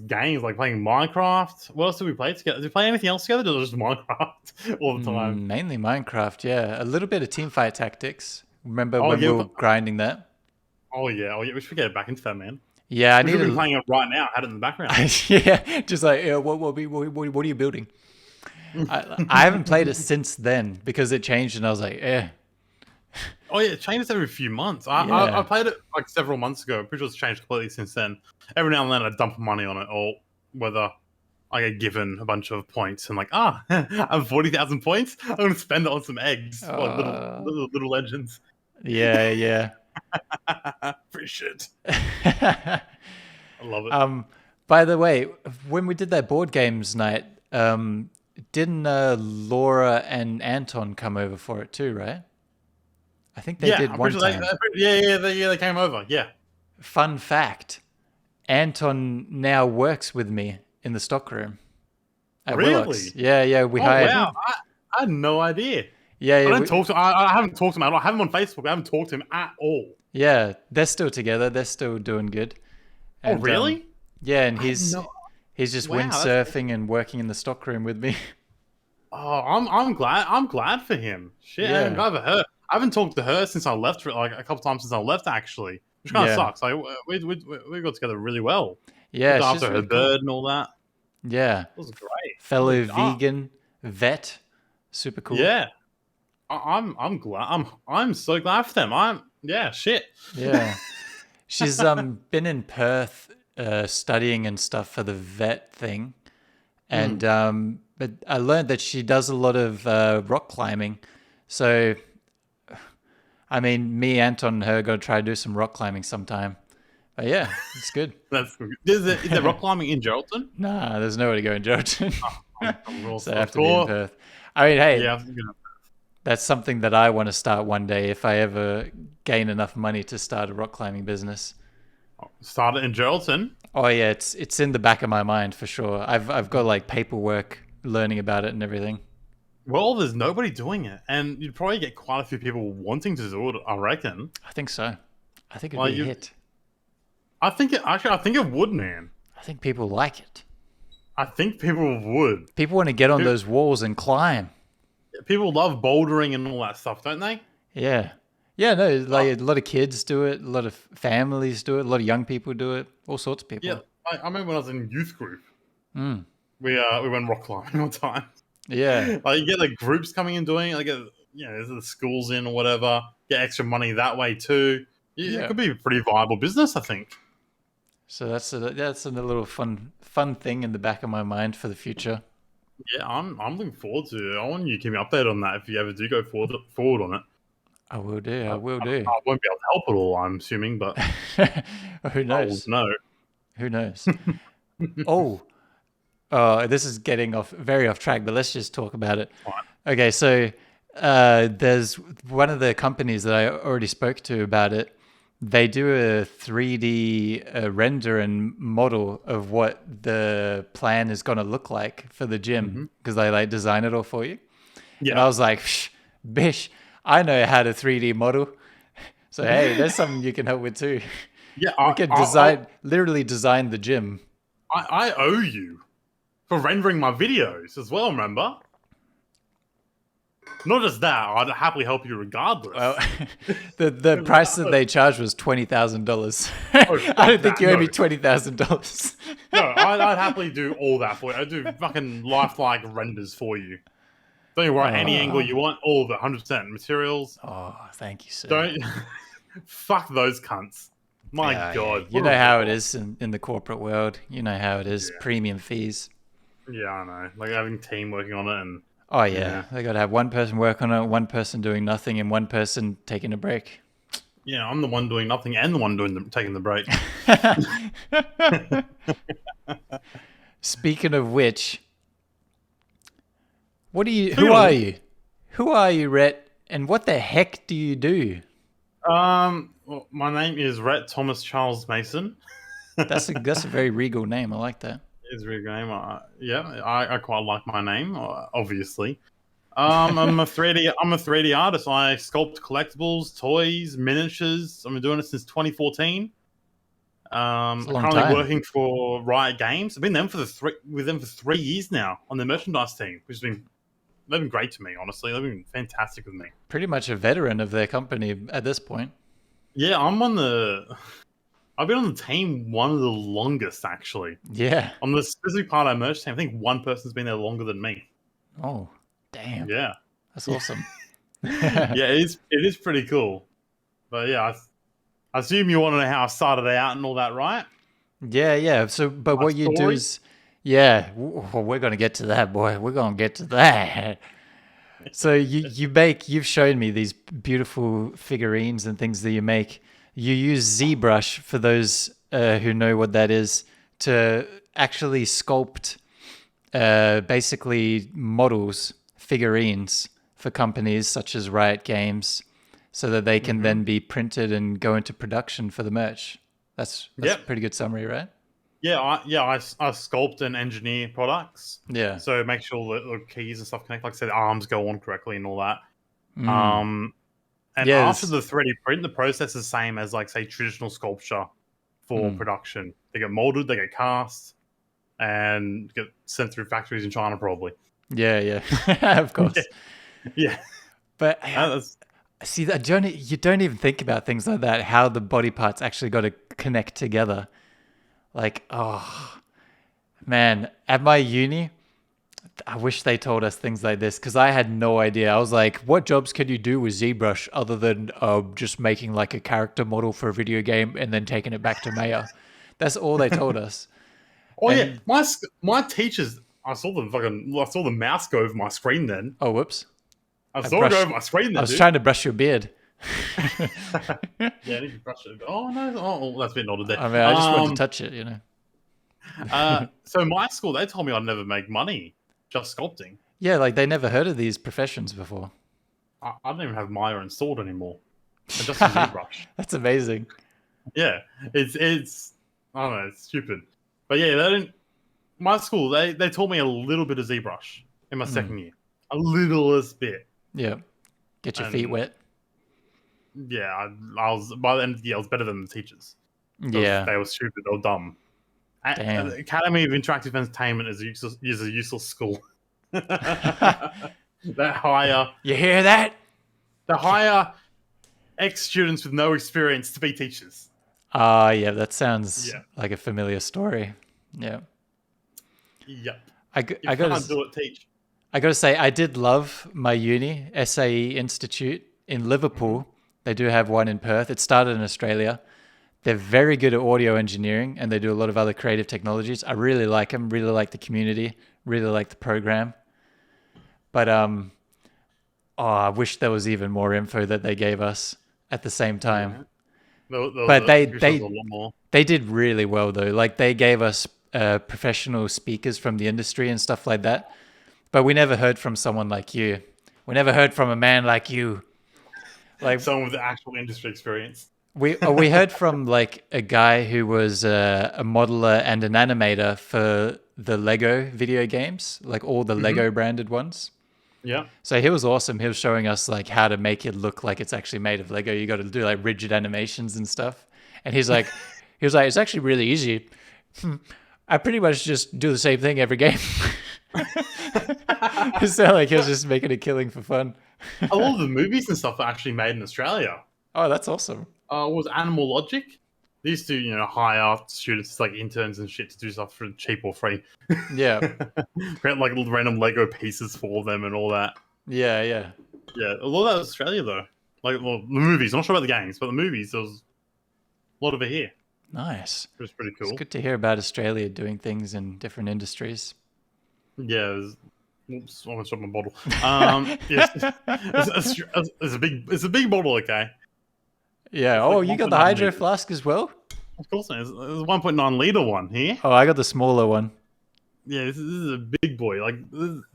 [SPEAKER 2] games like playing Minecraft. What else did we play together? Did we play anything else together? Or just Minecraft all the time?
[SPEAKER 1] Mainly Minecraft. Yeah, a little bit of Teamfight Tactics. Remember
[SPEAKER 2] Oh
[SPEAKER 1] when we
[SPEAKER 2] yeah.
[SPEAKER 1] were grinding that?
[SPEAKER 2] Oh yeah. Oh yeah. We should get back into that, man.
[SPEAKER 1] Yeah, I
[SPEAKER 2] We should
[SPEAKER 1] need
[SPEAKER 2] be
[SPEAKER 1] to.
[SPEAKER 2] playing it right now. Had it in the background.
[SPEAKER 1] Yeah, just like what are you building? I haven't played it since then because it changed, and I was like, eh,
[SPEAKER 2] Oh yeah, it changes every few months. I
[SPEAKER 1] yeah.
[SPEAKER 2] played it like several months ago. Pretty sure it's changed completely since then. Every now and then I dump money on it, or whether I get given a bunch of points and like, I have 40,000 points. I'm gonna spend it on some eggs, or like
[SPEAKER 1] Uh,
[SPEAKER 2] little legends.
[SPEAKER 1] yeah, yeah.
[SPEAKER 2] Free shit. I love it.
[SPEAKER 1] By the way, when we did that board games night, didn't Laura and Anton come over for it too, right? I think they
[SPEAKER 2] Yeah,
[SPEAKER 1] did
[SPEAKER 2] I'm
[SPEAKER 1] one
[SPEAKER 2] pretty sure
[SPEAKER 1] time.
[SPEAKER 2] they came over. Yeah.
[SPEAKER 1] Fun fact: Anton now works with me in the stockroom at Willox.
[SPEAKER 2] Really?
[SPEAKER 1] Yeah, yeah, we
[SPEAKER 2] Oh
[SPEAKER 1] hired
[SPEAKER 2] wow.
[SPEAKER 1] him.
[SPEAKER 2] I had no idea.
[SPEAKER 1] Yeah,
[SPEAKER 2] I
[SPEAKER 1] yeah,
[SPEAKER 2] don't talk to. I haven't talked to him at all. I have him on Facebook. I haven't talked to him at all.
[SPEAKER 1] yeah. They're still together. They're still doing good.
[SPEAKER 2] Oh
[SPEAKER 1] And
[SPEAKER 2] really?
[SPEAKER 1] yeah, and
[SPEAKER 2] I had no.
[SPEAKER 1] he's just
[SPEAKER 2] Wow. That's cool.
[SPEAKER 1] windsurfing and working in the stockroom with me.
[SPEAKER 2] Oh, I'm glad. I'm glad for him. Shit, I'm
[SPEAKER 1] Yeah,
[SPEAKER 2] glad for her. I haven't talked to her since I left. Like a couple times since I left, actually, which kind of
[SPEAKER 1] yeah,
[SPEAKER 2] sucks. Like we got together really well.
[SPEAKER 1] yeah.
[SPEAKER 2] Looked
[SPEAKER 1] She's
[SPEAKER 2] after her
[SPEAKER 1] really cool.
[SPEAKER 2] bird and all that.
[SPEAKER 1] Yeah,
[SPEAKER 2] It was great.
[SPEAKER 1] fellow vegan vet, super cool.
[SPEAKER 2] Yeah. I'm glad. I'm so glad for them. Yeah. Shit.
[SPEAKER 1] Yeah, she's been in Perth studying and stuff for the vet thing, and
[SPEAKER 2] Mm.
[SPEAKER 1] but I learned that she does a lot of rock climbing. So I mean, me, Anton, and her got to try to do some rock climbing sometime. But yeah, it's good.
[SPEAKER 2] That's is there rock climbing in Geraldton?
[SPEAKER 1] Nah, there's nowhere to go in Georgia. So I have
[SPEAKER 2] Of
[SPEAKER 1] to be in
[SPEAKER 2] course.
[SPEAKER 1] Perth. I mean, hey,
[SPEAKER 2] Yeah. You know,
[SPEAKER 1] that's something that I want to start one day if I ever gain enough money to start a rock climbing business.
[SPEAKER 2] started in Geraldton.
[SPEAKER 1] Oh yeah, it's in the back of my mind for sure. I've got like paperwork learning about it and everything.
[SPEAKER 2] Well, there's nobody doing it, and you'd probably get quite a few people wanting to do it. I reckon.
[SPEAKER 1] I think so. I think it'd
[SPEAKER 2] Like
[SPEAKER 1] be a hit.
[SPEAKER 2] I think it actually. I think it would, man.
[SPEAKER 1] I think people like it.
[SPEAKER 2] I think people would.
[SPEAKER 1] People want to get on
[SPEAKER 2] Pe-
[SPEAKER 1] those walls and climb.
[SPEAKER 2] People love bouldering and all that stuff, don't they?
[SPEAKER 1] Yeah. Yeah, no, like a lot of kids do it, a lot of families do it, a lot of young people do it, all sorts of
[SPEAKER 2] Yeah.
[SPEAKER 1] people.
[SPEAKER 2] I remember when I was in youth group,
[SPEAKER 1] Mm.
[SPEAKER 2] we went rock climbing one time.
[SPEAKER 1] Yeah.
[SPEAKER 2] Like you get like groups coming and doing it, like there's the schools in or whatever. Get extra money that way too. Yeah, it
[SPEAKER 1] Yeah.
[SPEAKER 2] could be a pretty viable business, I think.
[SPEAKER 1] So that's a little fun thing in the back of my mind for the future.
[SPEAKER 2] Yeah, I'm looking forward to it. I want you to keep me updated on that if you ever do go forward on it.
[SPEAKER 1] I will do. I will
[SPEAKER 2] I
[SPEAKER 1] do.
[SPEAKER 2] won't be able to help at all, I'm assuming, but
[SPEAKER 1] Who
[SPEAKER 2] I will
[SPEAKER 1] knows?
[SPEAKER 2] know.
[SPEAKER 1] Who knows? Oh, this is getting very off track, but let's just talk about it.
[SPEAKER 2] Fine.
[SPEAKER 1] Okay, so there's one of the companies that I already spoke to about it. They do a 3D render and model of what the plan is going to look like for the gym because they like design it all for you. And I
[SPEAKER 2] Yeah,
[SPEAKER 1] was like, bish, I know how to 3D model. So hey, there's something you can help with too.
[SPEAKER 2] yeah.
[SPEAKER 1] We can literally design the gym.
[SPEAKER 2] I owe you for rendering my videos as well. Remember? Not just that, I'd happily help you regardless.
[SPEAKER 1] Well, the price that they charged was $20,000.
[SPEAKER 2] Oh,
[SPEAKER 1] I don't think
[SPEAKER 2] that,
[SPEAKER 1] you owe
[SPEAKER 2] no.
[SPEAKER 1] me $20,000.
[SPEAKER 2] No, I'd happily do all that for you. I'd do fucking lifelike renders for you. Don't you write any angle you want, all of it, 100% materials.
[SPEAKER 1] Oh, thank you, sir.
[SPEAKER 2] Don't fuck those cunts. My God,
[SPEAKER 1] you know how it is in the corporate world. You know how it is.
[SPEAKER 2] Yeah.
[SPEAKER 1] Premium fees.
[SPEAKER 2] Yeah, I know. Like having team working on it, and
[SPEAKER 1] Oh yeah, they got to have one person work on it, one person doing nothing, and one person taking a break.
[SPEAKER 2] yeah, I'm the one doing nothing and the one taking the break.
[SPEAKER 1] Speaking of which, who are you? Who are you, Rhett? And what the heck do you do?
[SPEAKER 2] Well, my name is Rhett Thomas Charles Mason.
[SPEAKER 1] That's a very regal name. I like that.
[SPEAKER 2] It's a real name. Yeah, I quite like my name, obviously. I'm a 3D artist. I sculpt collectibles, toys, miniatures. I've been doing it since 2014. I'm currently working for Riot Games. I've been with them for 3 years now on the merchandise team, which has been they've been great to me. Honestly, they've been fantastic with me.
[SPEAKER 1] Pretty much a veteran of their company at this point.
[SPEAKER 2] Yeah, I've been on the team one of the longest, actually.
[SPEAKER 1] Yeah.
[SPEAKER 2] On the specific part of our merch team, I think one person's been there longer than me.
[SPEAKER 1] Oh, damn.
[SPEAKER 2] Yeah.
[SPEAKER 1] That's awesome.
[SPEAKER 2] Yeah, it is pretty cool. But yeah, I assume you want to know how I started out and all that, right?
[SPEAKER 1] Yeah. So, but what you do is, yeah, we're going to get to that, boy. We're going to get to that. So you've shown me these beautiful figurines and things that you make. You use ZBrush, for those who know what that is, to actually sculpt basically models, figurines for companies such as Riot Games, so that they can then be printed and go into production for the merch. That's a pretty good summary, right?
[SPEAKER 2] Yeah, I sculpt and engineer products.
[SPEAKER 1] Yeah.
[SPEAKER 2] So make sure that the keys and stuff connect. Like I said, arms go on correctly and all that. And after the 3D print, the process is the same as, like, say, traditional sculpture for production. They get molded, they get cast, and get sent through factories in China, probably.
[SPEAKER 1] Yeah, of course.
[SPEAKER 2] Yeah.
[SPEAKER 1] But see, you don't even think about things like that, how the body parts actually got to connect together. Like, oh, man, at my uni, I wish they told us things like this, because I had no idea. I was like, what jobs can you do with ZBrush other than just making like a character model for a video game and then taking it back to Maya? That's all they told us.
[SPEAKER 2] Yeah, my teachers, I saw the mouse go over my screen then.
[SPEAKER 1] Oh, whoops.
[SPEAKER 2] I saw it go over my screen then,
[SPEAKER 1] I was trying to brush your beard.
[SPEAKER 2] Yeah, I need to brush it. Oh, no. Oh, that's a bit nodded there.
[SPEAKER 1] I mean, I just wanted to touch it, you know.
[SPEAKER 2] So my school, they told me I'd never make money just sculpting.
[SPEAKER 1] Yeah, like they never heard of these professions before.
[SPEAKER 2] I don't even have Maya installed anymore. I just use ZBrush.
[SPEAKER 1] That's amazing.
[SPEAKER 2] Yeah, it's I don't know, it's stupid. But yeah, my school, they taught me a little bit of ZBrush in my second year. A littlest bit.
[SPEAKER 1] Yeah. Get your feet wet.
[SPEAKER 2] Yeah, I was, by the end of the year, I was better than the teachers.
[SPEAKER 1] Yeah.
[SPEAKER 2] They were stupid, they were dumb.
[SPEAKER 1] Damn.
[SPEAKER 2] The Academy of Interactive Entertainment is a useless school. That hire...
[SPEAKER 1] You hear that?
[SPEAKER 2] They hire ex-students with no experience to be teachers.
[SPEAKER 1] Yeah, that sounds like a familiar story. Yeah.
[SPEAKER 2] Yep.
[SPEAKER 1] I
[SPEAKER 2] can't do it, teach.
[SPEAKER 1] I got to say, I did love my uni, SAE Institute in Liverpool. They do have one in Perth. It started in Australia. They're very good at audio engineering, and they do a lot of other creative technologies. I really like them, really like the community, really like the program. But I wish there was even more info that they gave us at the same time. But they did really well, though. Like, they gave us professional speakers from the industry and stuff like that. But we never heard from someone like you. We never heard from a man like you. Like
[SPEAKER 2] someone with actual industry experience.
[SPEAKER 1] We heard from like a guy who was a modeler and an animator for the Lego video games, like all the Lego branded ones.
[SPEAKER 2] Yeah.
[SPEAKER 1] So he was awesome. He was showing us like how to make it look like it's actually made of Lego. You got to do like rigid animations and stuff. And he was like, it's actually really easy. I pretty much just do the same thing every game. So like he was just making a killing for fun.
[SPEAKER 2] A lot of the movies and stuff are actually made in Australia.
[SPEAKER 1] Oh, that's awesome.
[SPEAKER 2] Was Animal Logic? They used to, hire students like interns and shit to do stuff for cheap or free.
[SPEAKER 1] Yeah.
[SPEAKER 2] Create like little random Lego pieces for them and all that.
[SPEAKER 1] Yeah, yeah.
[SPEAKER 2] Yeah, a lot of that was Australia though. Like, well, the movies. I'm not sure about the games, but the movies, there was a lot of it here.
[SPEAKER 1] Nice.
[SPEAKER 2] It was pretty
[SPEAKER 1] It's
[SPEAKER 2] cool.
[SPEAKER 1] good to hear about Australia doing things in different industries.
[SPEAKER 2] Yeah, oops, I almost dropped my bottle. Yes, it's a big bottle. Okay,
[SPEAKER 1] Yeah.
[SPEAKER 2] it's
[SPEAKER 1] Oh,
[SPEAKER 2] like
[SPEAKER 1] you got the
[SPEAKER 2] 1.9
[SPEAKER 1] hydro
[SPEAKER 2] liters.
[SPEAKER 1] flask as well?
[SPEAKER 2] Of course, it's a 1.9 liter one here.
[SPEAKER 1] Oh, I got the smaller one.
[SPEAKER 2] Yeah, this is a big boy. Like,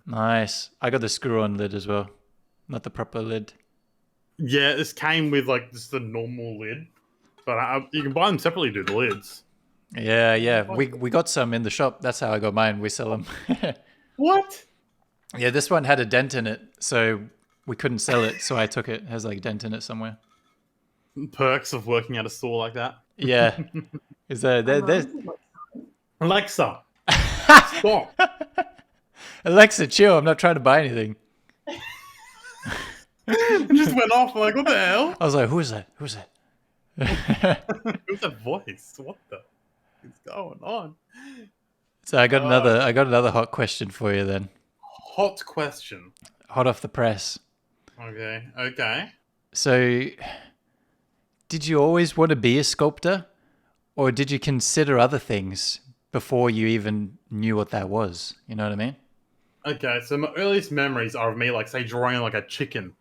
[SPEAKER 1] Nice. I got the screw-on lid as well, not the proper lid.
[SPEAKER 2] yeah, this came with like just a normal lid, but you can buy them separately. Do the lids?
[SPEAKER 1] Yeah, yeah. We got some in the shop. That's how I got mine. We sell them.
[SPEAKER 2] What?
[SPEAKER 1] Yeah, this one had a dent in it, so we couldn't sell it. So I took it. It has like a dent in it somewhere.
[SPEAKER 2] Perks of working at a store like that.
[SPEAKER 1] Yeah. Is there's
[SPEAKER 2] Alexa, stop.
[SPEAKER 1] Alexa, chill. I'm not trying to buy anything.
[SPEAKER 2] It just went off. I'm like, what the hell?
[SPEAKER 1] I was like, who is that? Who's that?
[SPEAKER 2] Who's that voice? What the is going on?
[SPEAKER 1] So I got another hot question for you then.
[SPEAKER 2] Hot question.
[SPEAKER 1] Hot off the press.
[SPEAKER 2] Okay. Okay.
[SPEAKER 1] So did you always want to be a sculptor? Or did you consider other things before you even knew what that was? You know what I mean?
[SPEAKER 2] Okay. So my earliest memories are of me, like, say, drawing like a chicken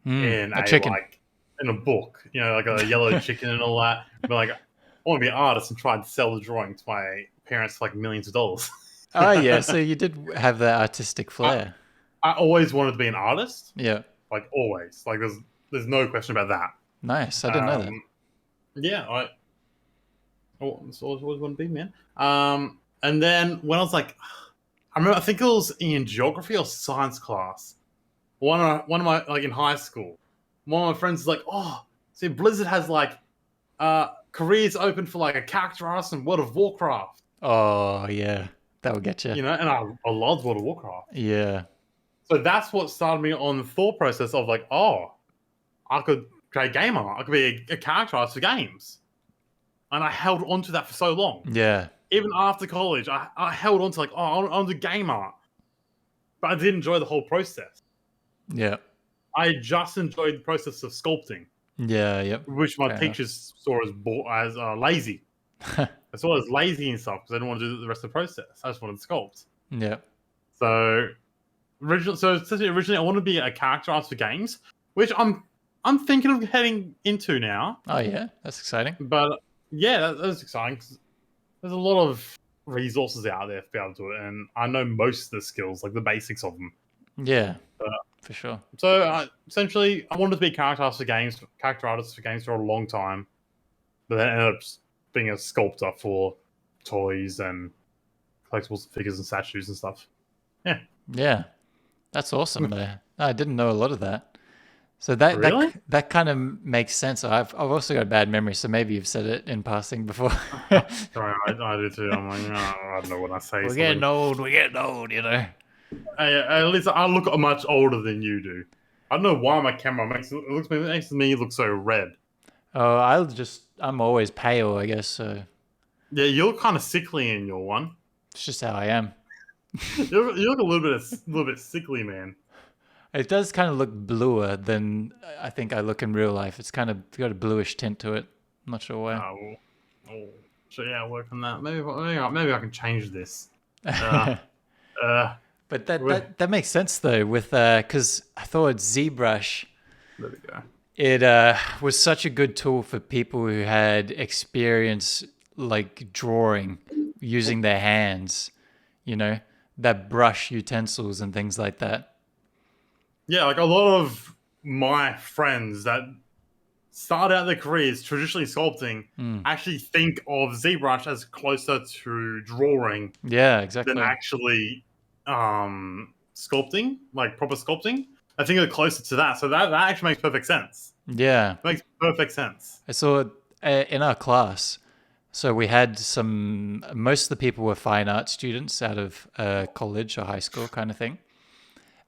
[SPEAKER 2] in
[SPEAKER 1] A chicken.
[SPEAKER 2] like in a book. You know, like a yellow chicken and all that. But like, I want to be an artist and try to sell the drawing to my parents for like millions of dollars.
[SPEAKER 1] Oh, yeah. So you did have that artistic flair.
[SPEAKER 2] I always wanted to be an artist.
[SPEAKER 1] Yeah.
[SPEAKER 2] Like always. Like there's no question about that.
[SPEAKER 1] Nice. I didn't know that.
[SPEAKER 2] Yeah, it's always want to be, man. And then when I was like, I think it was in geography or science class. One of my like in high school, one of my friends was like, "Oh, see, Blizzard has like careers open for like a character artist in World of Warcraft."
[SPEAKER 1] Oh, yeah. That would get you.
[SPEAKER 2] You know, and I loved World of Warcraft.
[SPEAKER 1] Yeah.
[SPEAKER 2] So that's what started me on the thought process of like, oh, I could create game art. I could be a character artist for games. And I held on to that for so long.
[SPEAKER 1] Yeah.
[SPEAKER 2] Even after college, I held on to like, oh, I want to do game art. But I did enjoy the whole process.
[SPEAKER 1] Yeah.
[SPEAKER 2] I just enjoyed the process of sculpting,
[SPEAKER 1] Yeah. Yep.
[SPEAKER 2] which my
[SPEAKER 1] Fair
[SPEAKER 2] teachers saw as lazy. I saw it as lazy and stuff because I didn't want to do the rest of the process. I just wanted to sculpt.
[SPEAKER 1] Yeah.
[SPEAKER 2] So originally, I wanted to be a character artist for games, which I'm thinking of heading into now.
[SPEAKER 1] Oh, yeah. That's exciting.
[SPEAKER 2] But yeah, that's exciting. 'Cause there's a lot of resources out there to be able to do it, and I know most of the skills, like the basics of them.
[SPEAKER 1] Yeah. For sure.
[SPEAKER 2] So essentially, I wanted to be a character artist for games for a long time, but then ended up being a sculptor for toys and collectibles, figures, and statues and stuff. Yeah.
[SPEAKER 1] Yeah. That's awesome, though. I didn't know a lot of that. So that
[SPEAKER 2] Really?
[SPEAKER 1] that kind of makes sense. I've also got a bad memory, so maybe you've said it in passing before.
[SPEAKER 2] Sorry, I do too. I'm like, I don't know what I say.
[SPEAKER 1] We're getting old. We're getting old, you know.
[SPEAKER 2] At least I look much older than you do. I don't know why my camera makes me look so red.
[SPEAKER 1] Oh, I'm always pale, I guess. So
[SPEAKER 2] Yeah, you look kind of sickly in your one.
[SPEAKER 1] it's just how I am.
[SPEAKER 2] You look a little bit sickly, man.
[SPEAKER 1] It does kind of look bluer than I think I look in real life. It's kind of got a bluish tint to it. I'm not sure why.
[SPEAKER 2] So yeah, work on that. Maybe I can change this.
[SPEAKER 1] But that makes sense though, with because I thought ZBrush,
[SPEAKER 2] There we go.
[SPEAKER 1] it was such a good tool for people who had experience like drawing using their hands, you know, that brush utensils and things like that.
[SPEAKER 2] Yeah, like a lot of my friends that start out their careers traditionally sculpting actually think of ZBrush as closer to drawing
[SPEAKER 1] Yeah, exactly.
[SPEAKER 2] than actually sculpting, like proper sculpting. I think they're closer to that. So that actually makes perfect sense.
[SPEAKER 1] Yeah.
[SPEAKER 2] It makes perfect sense.
[SPEAKER 1] I saw in our class. So we had most of the people were fine art students out of college or high school kind of thing.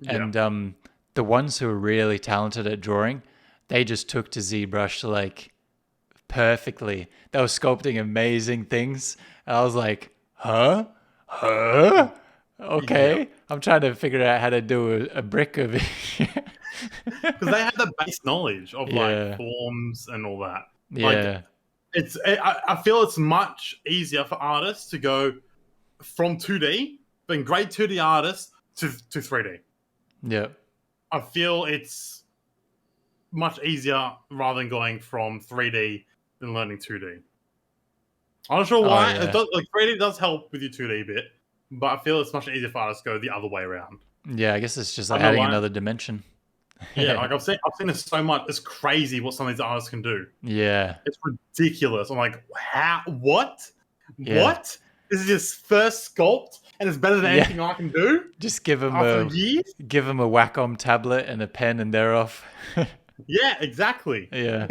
[SPEAKER 2] Yeah.
[SPEAKER 1] And the ones who were really talented at drawing, they just took to ZBrush like perfectly. They were sculpting amazing things. And I was like, huh?
[SPEAKER 2] Yeah,
[SPEAKER 1] Okay, I'm trying to figure out how to do a brick of it.
[SPEAKER 2] because they have the base knowledge of like
[SPEAKER 1] Yeah,
[SPEAKER 2] forms and all that. Like
[SPEAKER 1] yeah,
[SPEAKER 2] I feel it's much easier for artists to go from 2D, being great 2D artists, to 3D.
[SPEAKER 1] yeah.
[SPEAKER 2] I feel it's much easier rather than going from 3D than learning 2D. I'm not sure
[SPEAKER 1] Oh
[SPEAKER 2] why. It
[SPEAKER 1] yeah,
[SPEAKER 2] does, like 3D does help with your 2D bit, but I feel it's much easier for artists to go the other way around.
[SPEAKER 1] yeah. I guess it's just
[SPEAKER 2] I
[SPEAKER 1] like
[SPEAKER 2] don't know
[SPEAKER 1] adding
[SPEAKER 2] why.
[SPEAKER 1] another dimension.
[SPEAKER 2] Yeah, like I've seen this so much. It's crazy what some of these artists can do.
[SPEAKER 1] Yeah,
[SPEAKER 2] It's ridiculous. I'm like, how? What?
[SPEAKER 1] yeah,
[SPEAKER 2] What? This is his first sculpt, and it's better than
[SPEAKER 1] yeah.
[SPEAKER 2] anything I can do
[SPEAKER 1] Just
[SPEAKER 2] after years.
[SPEAKER 1] give them a Wacom tablet and a pen, and they're off.
[SPEAKER 2] Yeah, exactly.
[SPEAKER 1] Yeah.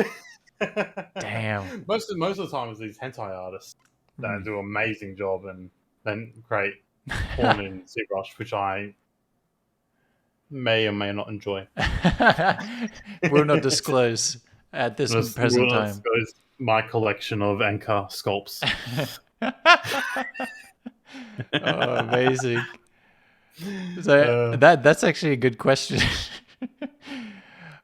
[SPEAKER 1] Damn.
[SPEAKER 2] most of the time, it's these hentai artists that
[SPEAKER 1] Mm.
[SPEAKER 2] do an amazing job and then create porn in ZBrush, which I may or may not enjoy.
[SPEAKER 1] Will not disclose at this
[SPEAKER 2] This
[SPEAKER 1] present
[SPEAKER 2] will
[SPEAKER 1] time.
[SPEAKER 2] expose my collection of Anchor sculpts.
[SPEAKER 1] Oh, amazing. So
[SPEAKER 2] Uh,
[SPEAKER 1] that's actually a good question.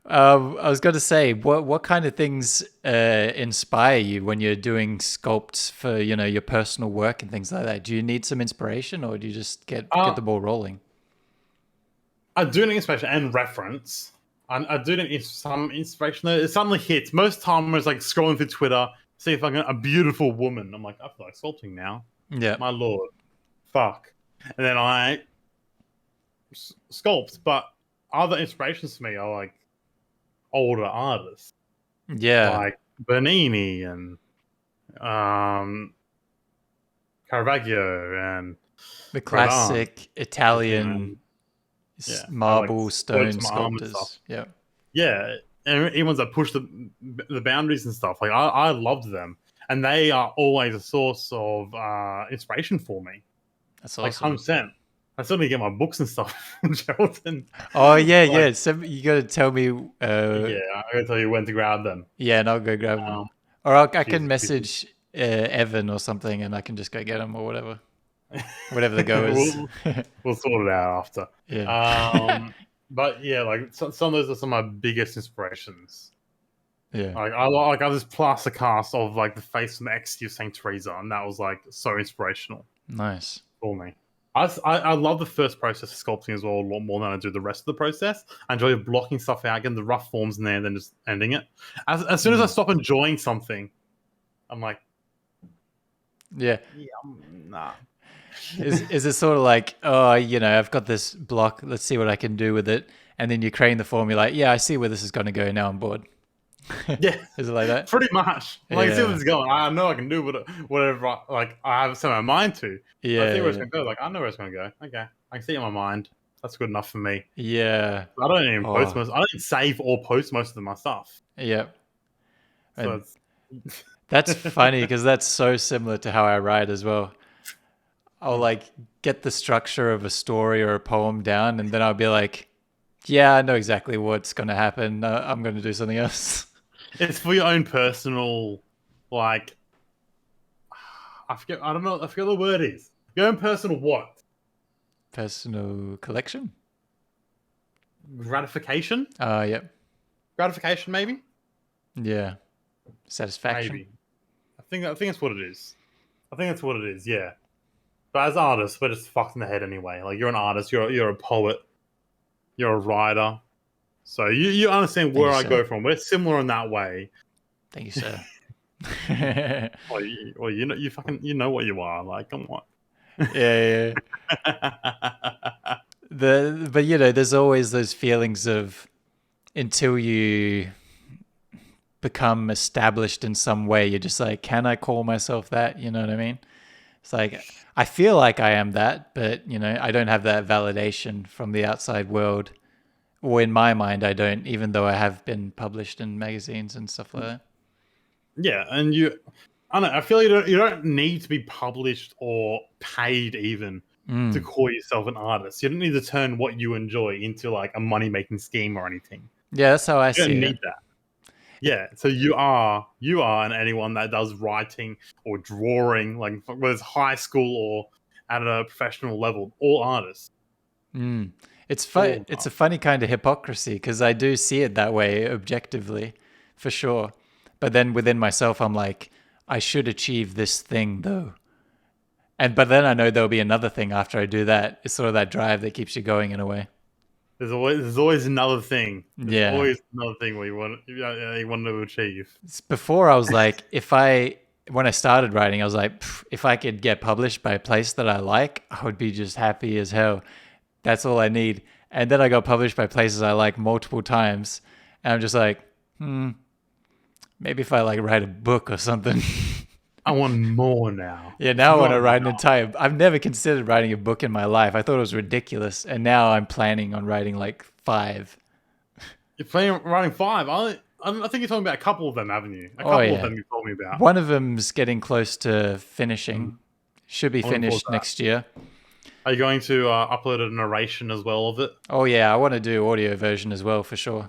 [SPEAKER 1] I was going to say, what kind of things inspire you when you're doing sculpts for your personal work and things like that? Do you need some inspiration, or do you just get the ball rolling?
[SPEAKER 2] I do need inspiration and reference. I do need some inspiration. Though. It suddenly hits. Most time it's like scrolling through Twitter, see if I can a beautiful woman. I'm like, I feel like sculpting now.
[SPEAKER 1] Yeah,
[SPEAKER 2] My lord, fuck. And then I sculpt. But other inspirations for me are like older artists,
[SPEAKER 1] yeah,
[SPEAKER 2] like Bernini and Caravaggio and
[SPEAKER 1] the
[SPEAKER 2] Rodin.
[SPEAKER 1] classic Italian
[SPEAKER 2] And, yeah, I like
[SPEAKER 1] marble
[SPEAKER 2] work
[SPEAKER 1] stone
[SPEAKER 2] to my arm and stuff.
[SPEAKER 1] sculptors. Yeah,
[SPEAKER 2] Yeah, and even ones that push the boundaries and stuff. Like I loved them, and they are always a source of inspiration for me.
[SPEAKER 1] that's
[SPEAKER 2] Like
[SPEAKER 1] awesome.
[SPEAKER 2] 100%. I still need to get my books and stuff from Geraldton.
[SPEAKER 1] Oh yeah,
[SPEAKER 2] Like,
[SPEAKER 1] yeah. So you got to tell me.
[SPEAKER 2] yeah, I gotta tell you when to grab them.
[SPEAKER 1] Yeah, and I'll go grab them,
[SPEAKER 2] Um,
[SPEAKER 1] or I can
[SPEAKER 2] Jesus, Jesus.
[SPEAKER 1] message Evan or something, and I can just go get them or whatever the go is.
[SPEAKER 2] we'll sort it out after.
[SPEAKER 1] Yeah,
[SPEAKER 2] But yeah, like some of those are some of my biggest inspirations.
[SPEAKER 1] yeah.
[SPEAKER 2] Like I got this plaster cast of like the face from the Executive of Saint Teresa, and that was like so inspirational
[SPEAKER 1] Nice.
[SPEAKER 2] for me. I love the first process of sculpting as well a lot more than I do the rest of the process. I enjoy blocking stuff out, getting the rough forms in there, and then just ending it. As soon as I stop enjoying something, I'm like,
[SPEAKER 1] Yeah.
[SPEAKER 2] nah.
[SPEAKER 1] Is it sort of like, oh, I've got this block. Let's see what I can do with it, and then you're creating the form. You're like, yeah, I see where this is going to go. Now I'm bored.
[SPEAKER 2] Yeah,
[SPEAKER 1] Is it like that?
[SPEAKER 2] pretty much. Like, see where
[SPEAKER 1] Yeah.
[SPEAKER 2] this is going. I know I can do whatever. Like, I have set my mind to. I see where it's
[SPEAKER 1] Yeah.
[SPEAKER 2] going to go. Like, I know where it's going to go. Okay, I can see it in my mind. That's good enough for me.
[SPEAKER 1] Yeah.
[SPEAKER 2] I don't even post
[SPEAKER 1] Oh,
[SPEAKER 2] most. I don't save or post most of my stuff.
[SPEAKER 1] yeah.
[SPEAKER 2] So
[SPEAKER 1] And
[SPEAKER 2] it's
[SPEAKER 1] that's funny because that's so similar to how I write as well. I'll like get the structure of a story or a poem down, and then I'll be like, yeah, I know exactly what's going to happen. I'm going to do something else.
[SPEAKER 2] it's for your own personal, like, I forget. I don't know. I forget what the word is. Your own personal what?
[SPEAKER 1] Personal collection.
[SPEAKER 2] Gratification?
[SPEAKER 1] Yep.
[SPEAKER 2] Gratification, maybe.
[SPEAKER 1] Yeah. Satisfaction.
[SPEAKER 2] Maybe. I think that's what it is. I think that's what it is. Yeah. But as artists, we're just fucked in the head anyway. Like you're an artist, you're a poet, you're a writer, so you understand
[SPEAKER 1] Thank
[SPEAKER 2] where
[SPEAKER 1] you,
[SPEAKER 2] I
[SPEAKER 1] sir.
[SPEAKER 2] go from. We're similar in that way.
[SPEAKER 1] Thank you, sir.
[SPEAKER 2] Well, you know what you are. Like, come on.
[SPEAKER 1] Yeah, yeah. But there's always those feelings of until you become established in some way, you're just like, can I call myself that? You know what I mean? It's like I feel like I am that, but I don't have that validation from the outside world. Or in my mind, I don't, even though I have been published in magazines and stuff like that.
[SPEAKER 2] Yeah, and I don't know. I feel you don't need to be published or paid even to call yourself an artist. You don't need to turn what you enjoy into like a money making scheme or anything.
[SPEAKER 1] Yeah, that's how I
[SPEAKER 2] You
[SPEAKER 1] see
[SPEAKER 2] don't
[SPEAKER 1] it.
[SPEAKER 2] need that. Yeah, so you are, and anyone that does writing or drawing, like whether it's high school or at a professional level. All artists.
[SPEAKER 1] Mm. It's a funny kind of hypocrisy because I do see it that way objectively, for sure. But then within myself, I'm like, I should achieve this thing though. But then I know there'll be another thing after I do that. It's sort of that drive that keeps you going in a way.
[SPEAKER 2] There's always another thing. There's
[SPEAKER 1] Yeah.
[SPEAKER 2] always another thing you want to achieve.
[SPEAKER 1] Before I was like, when I started writing, I was like, if I could get published by a place that I like, I would be just happy as hell. That's all I need. And then I got published by places I like multiple times. And I'm just like, maybe if I like write a book or something.
[SPEAKER 2] I want more now.
[SPEAKER 1] Yeah, now I want to write an entire... I've never considered writing a book in my life. I thought it was ridiculous. And now I'm planning on writing like 5.
[SPEAKER 2] You're planning on writing 5? I think you're talking about a couple of them, haven't you? A couple of them you told me about.
[SPEAKER 1] One of them's getting close to finishing. Should be finished next year.
[SPEAKER 2] Are you going to upload a narration as well of it?
[SPEAKER 1] Oh yeah, I want to do audio version as well for sure.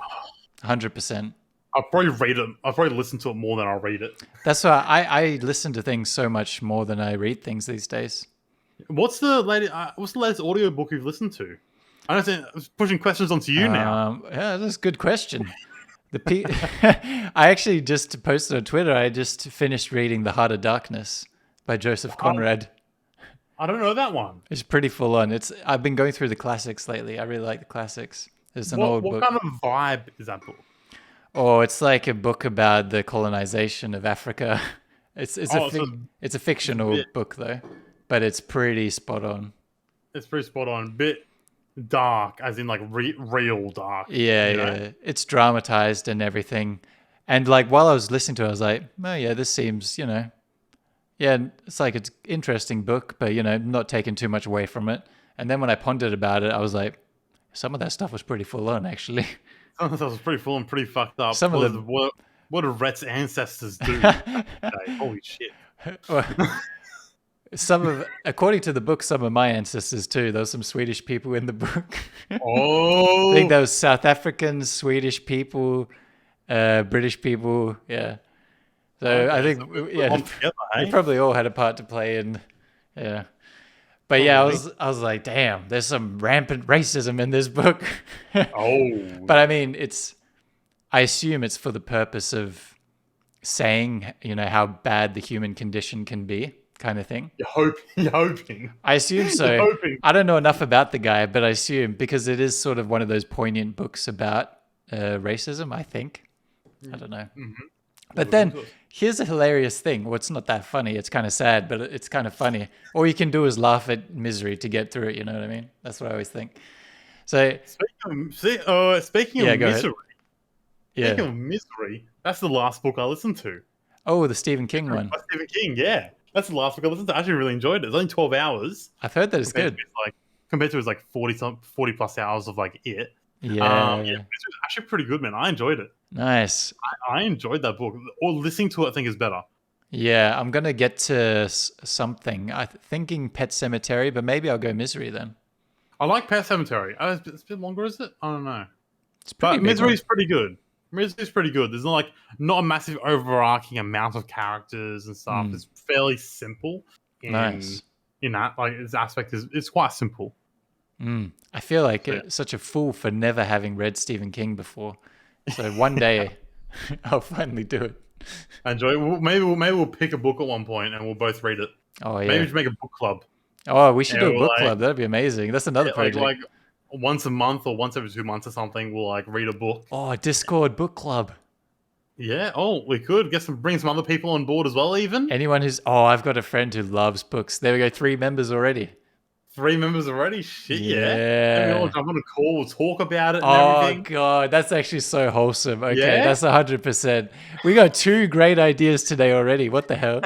[SPEAKER 1] 100%.
[SPEAKER 2] I'll probably read it. I'll probably listen to it more than I'll read it.
[SPEAKER 1] That's why I listen to things so much more than I read things these days.
[SPEAKER 2] What's the latest audio book you've listened to? I don't think I was pushing questions onto you now.
[SPEAKER 1] Yeah, that's a good question. I actually just posted on Twitter. I just finished reading The Heart of Darkness by Joseph Conrad.
[SPEAKER 2] I don't know that one.
[SPEAKER 1] It's pretty full on. I've been going through the classics lately. I really like the classics. It's an old book.
[SPEAKER 2] What kind of vibe is that book?
[SPEAKER 1] Oh, it's like a book about the colonization of Africa. It's a fictional book though, but it's pretty spot on.
[SPEAKER 2] It's pretty spot on. Bit dark, as in like real dark.
[SPEAKER 1] Yeah. It's dramatized and everything. And like while I was listening to it, I was like, oh yeah, this seems, yeah, it's like it's an interesting book, but not taking too much away from it. And then when I pondered about it, I was like, some of that stuff was pretty full on actually.
[SPEAKER 2] Some of that was pretty full and pretty fucked up. What do Rhett's ancestors do? Holy shit.
[SPEAKER 1] According to the book, some of my ancestors too. There were some Swedish people in the book.
[SPEAKER 2] Oh,
[SPEAKER 1] I think there was South Africans, Swedish people, British people. Yeah. So I think we probably all had a part to play in. Yeah. But yeah, I was like, damn, there's some rampant racism in this book. But I mean, I assume it's for the purpose of saying, how bad the human condition can be, kind of thing.
[SPEAKER 2] You're hoping.
[SPEAKER 1] I assume so. I don't know enough about the guy, but I assume because it is sort of one of those poignant books about racism, I think. I don't know. Mm-hmm. But then here's a hilarious thing. Well, it's not that funny. It's kind of sad, but it's kind of funny. All you can do is laugh at misery to get through it. You know what I mean? That's what I always think. So
[SPEAKER 2] speaking of misery, that's the last book I listened to.
[SPEAKER 1] Oh, the Stephen King one.
[SPEAKER 2] Stephen King, yeah. That's the last book I listened to. I actually really enjoyed it. It's only 12 hours.
[SPEAKER 1] I've heard that it's good.
[SPEAKER 2] Compared to his 40 plus hours of it.
[SPEAKER 1] Yeah.
[SPEAKER 2] It was actually pretty good, man. I enjoyed it.
[SPEAKER 1] Nice.
[SPEAKER 2] I enjoyed that book. Or listening to it, I think, is better.
[SPEAKER 1] Yeah, I'm going to get to something. I'm thinking Pet Sematary, but maybe I'll go Misery then.
[SPEAKER 2] I like Pet Sematary. It's a bit longer, is it? I don't know.
[SPEAKER 1] But
[SPEAKER 2] Misery's pretty good. Misery's pretty good. There's not a massive overarching amount of characters and stuff. It's fairly simple. In that, its aspect it's quite simple.
[SPEAKER 1] I feel like such a fool for never having read Stephen King before. So one day I'll finally do it.
[SPEAKER 2] I enjoy it. Maybe we'll pick a book at one point and we'll both read it.
[SPEAKER 1] Oh yeah.
[SPEAKER 2] Maybe we should make a book club.
[SPEAKER 1] Oh, we should do a book club. That'd be amazing. That's another project.
[SPEAKER 2] Like once a month or once every 2 months or something, we'll read a book.
[SPEAKER 1] Oh, a Discord book club.
[SPEAKER 2] Yeah. Oh, we could bring some other people on board as well. Even
[SPEAKER 1] anyone who's. Oh, I've got a friend who loves books. There we go. 3 members already.
[SPEAKER 2] 3 members already? Shit, yeah. And we all jump on a call, we'll talk about it and everything.
[SPEAKER 1] Oh, God. That's actually so wholesome. Okay, that's 100%. We got 2 great ideas today already. What the hell?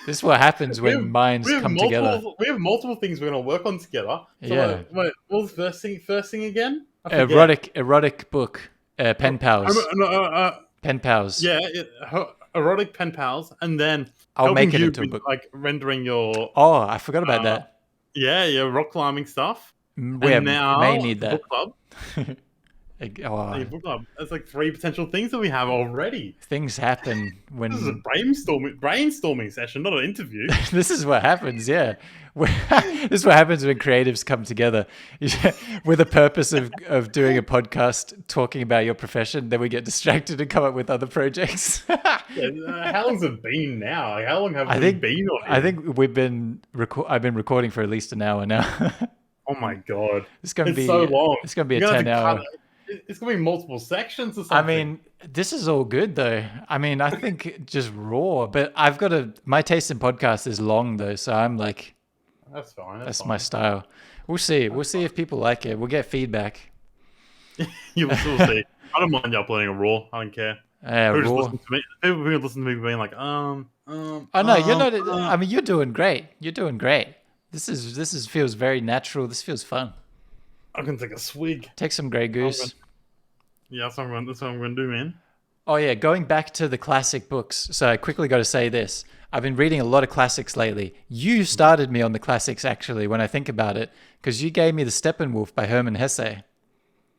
[SPEAKER 1] This is what happens when minds come together.
[SPEAKER 2] We have multiple things we're going to work on together. So wait, what was the first thing again?
[SPEAKER 1] Erotic book. Pen pals. Pen pals.
[SPEAKER 2] Yeah, erotic pen pals. And then...
[SPEAKER 1] I'll make it into a book.
[SPEAKER 2] Rendering your...
[SPEAKER 1] Oh, I forgot about that.
[SPEAKER 2] Yeah, your rock climbing stuff.
[SPEAKER 1] We may need that.
[SPEAKER 2] Book club.
[SPEAKER 1] Oh,
[SPEAKER 2] Book club. That's like 3 potential things that we have already.
[SPEAKER 1] things happen
[SPEAKER 2] This is a
[SPEAKER 1] when
[SPEAKER 2] brainstorming session, not an interview.
[SPEAKER 1] this is what happens. Yeah, this is what happens when creatives come together with the purpose of doing a podcast talking about your profession. Then we get distracted and come up with other projects.
[SPEAKER 2] Yeah, how long's it been now? Like, how long have
[SPEAKER 1] I
[SPEAKER 2] we
[SPEAKER 1] think
[SPEAKER 2] been on here?
[SPEAKER 1] I think I've been recording for at least an hour now.
[SPEAKER 2] Oh my god,
[SPEAKER 1] It's gonna be
[SPEAKER 2] so long.
[SPEAKER 1] It's gonna be a
[SPEAKER 2] You're gonna have
[SPEAKER 1] 10-hour.
[SPEAKER 2] to cut it. It's gonna be multiple sections or something.
[SPEAKER 1] I mean, this is all good though. I mean, I think just raw, but my taste in podcasts is long though, so I'm like,
[SPEAKER 2] that's fine.
[SPEAKER 1] that's
[SPEAKER 2] fine.
[SPEAKER 1] my style. We'll see. We'll see if people like it. We'll get feedback.
[SPEAKER 2] You will still see. I don't mind you uploading a raw. I don't care. People just
[SPEAKER 1] Raw.
[SPEAKER 2] listen to me. People who listen to me being like,
[SPEAKER 1] Oh no, you're not. I mean, you're doing great. You're doing great. This is feels very natural. This feels fun.
[SPEAKER 2] I can take a swig.
[SPEAKER 1] Take some Grey Goose.
[SPEAKER 2] Yeah, that's what I'm going to do, man.
[SPEAKER 1] Oh yeah, going back to the classic books. So I quickly got to say this. I've been reading a lot of classics lately. You started me on the classics actually, when I think about it, because you gave me the Steppenwolf by Hermann Hesse.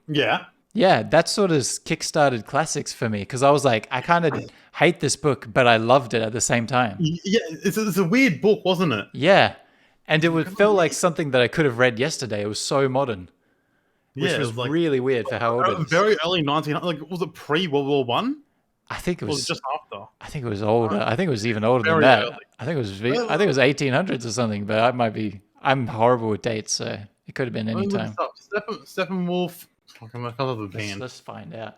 [SPEAKER 2] Yeah.
[SPEAKER 1] Yeah, that sort of kickstarted classics for me because I was like, I kind of hate this book, but I loved it at the same time.
[SPEAKER 2] Yeah, it's a weird book, wasn't it?
[SPEAKER 1] Yeah, and it would feel like something that I could have read yesterday. It was so modern, which was
[SPEAKER 2] like,
[SPEAKER 1] really weird for how old it was.
[SPEAKER 2] Very early 1900s. Like, was it pre-World War One?
[SPEAKER 1] I think it
[SPEAKER 2] Or was
[SPEAKER 1] was
[SPEAKER 2] it just after?
[SPEAKER 1] I think it was older. I think it was even older than
[SPEAKER 2] Very
[SPEAKER 1] that.
[SPEAKER 2] early.
[SPEAKER 1] I think it was 1800s or something. But I might be. I'm horrible with dates, so it could have been any time.
[SPEAKER 2] Steppenwolf. I can't remember the band.
[SPEAKER 1] Let's find out.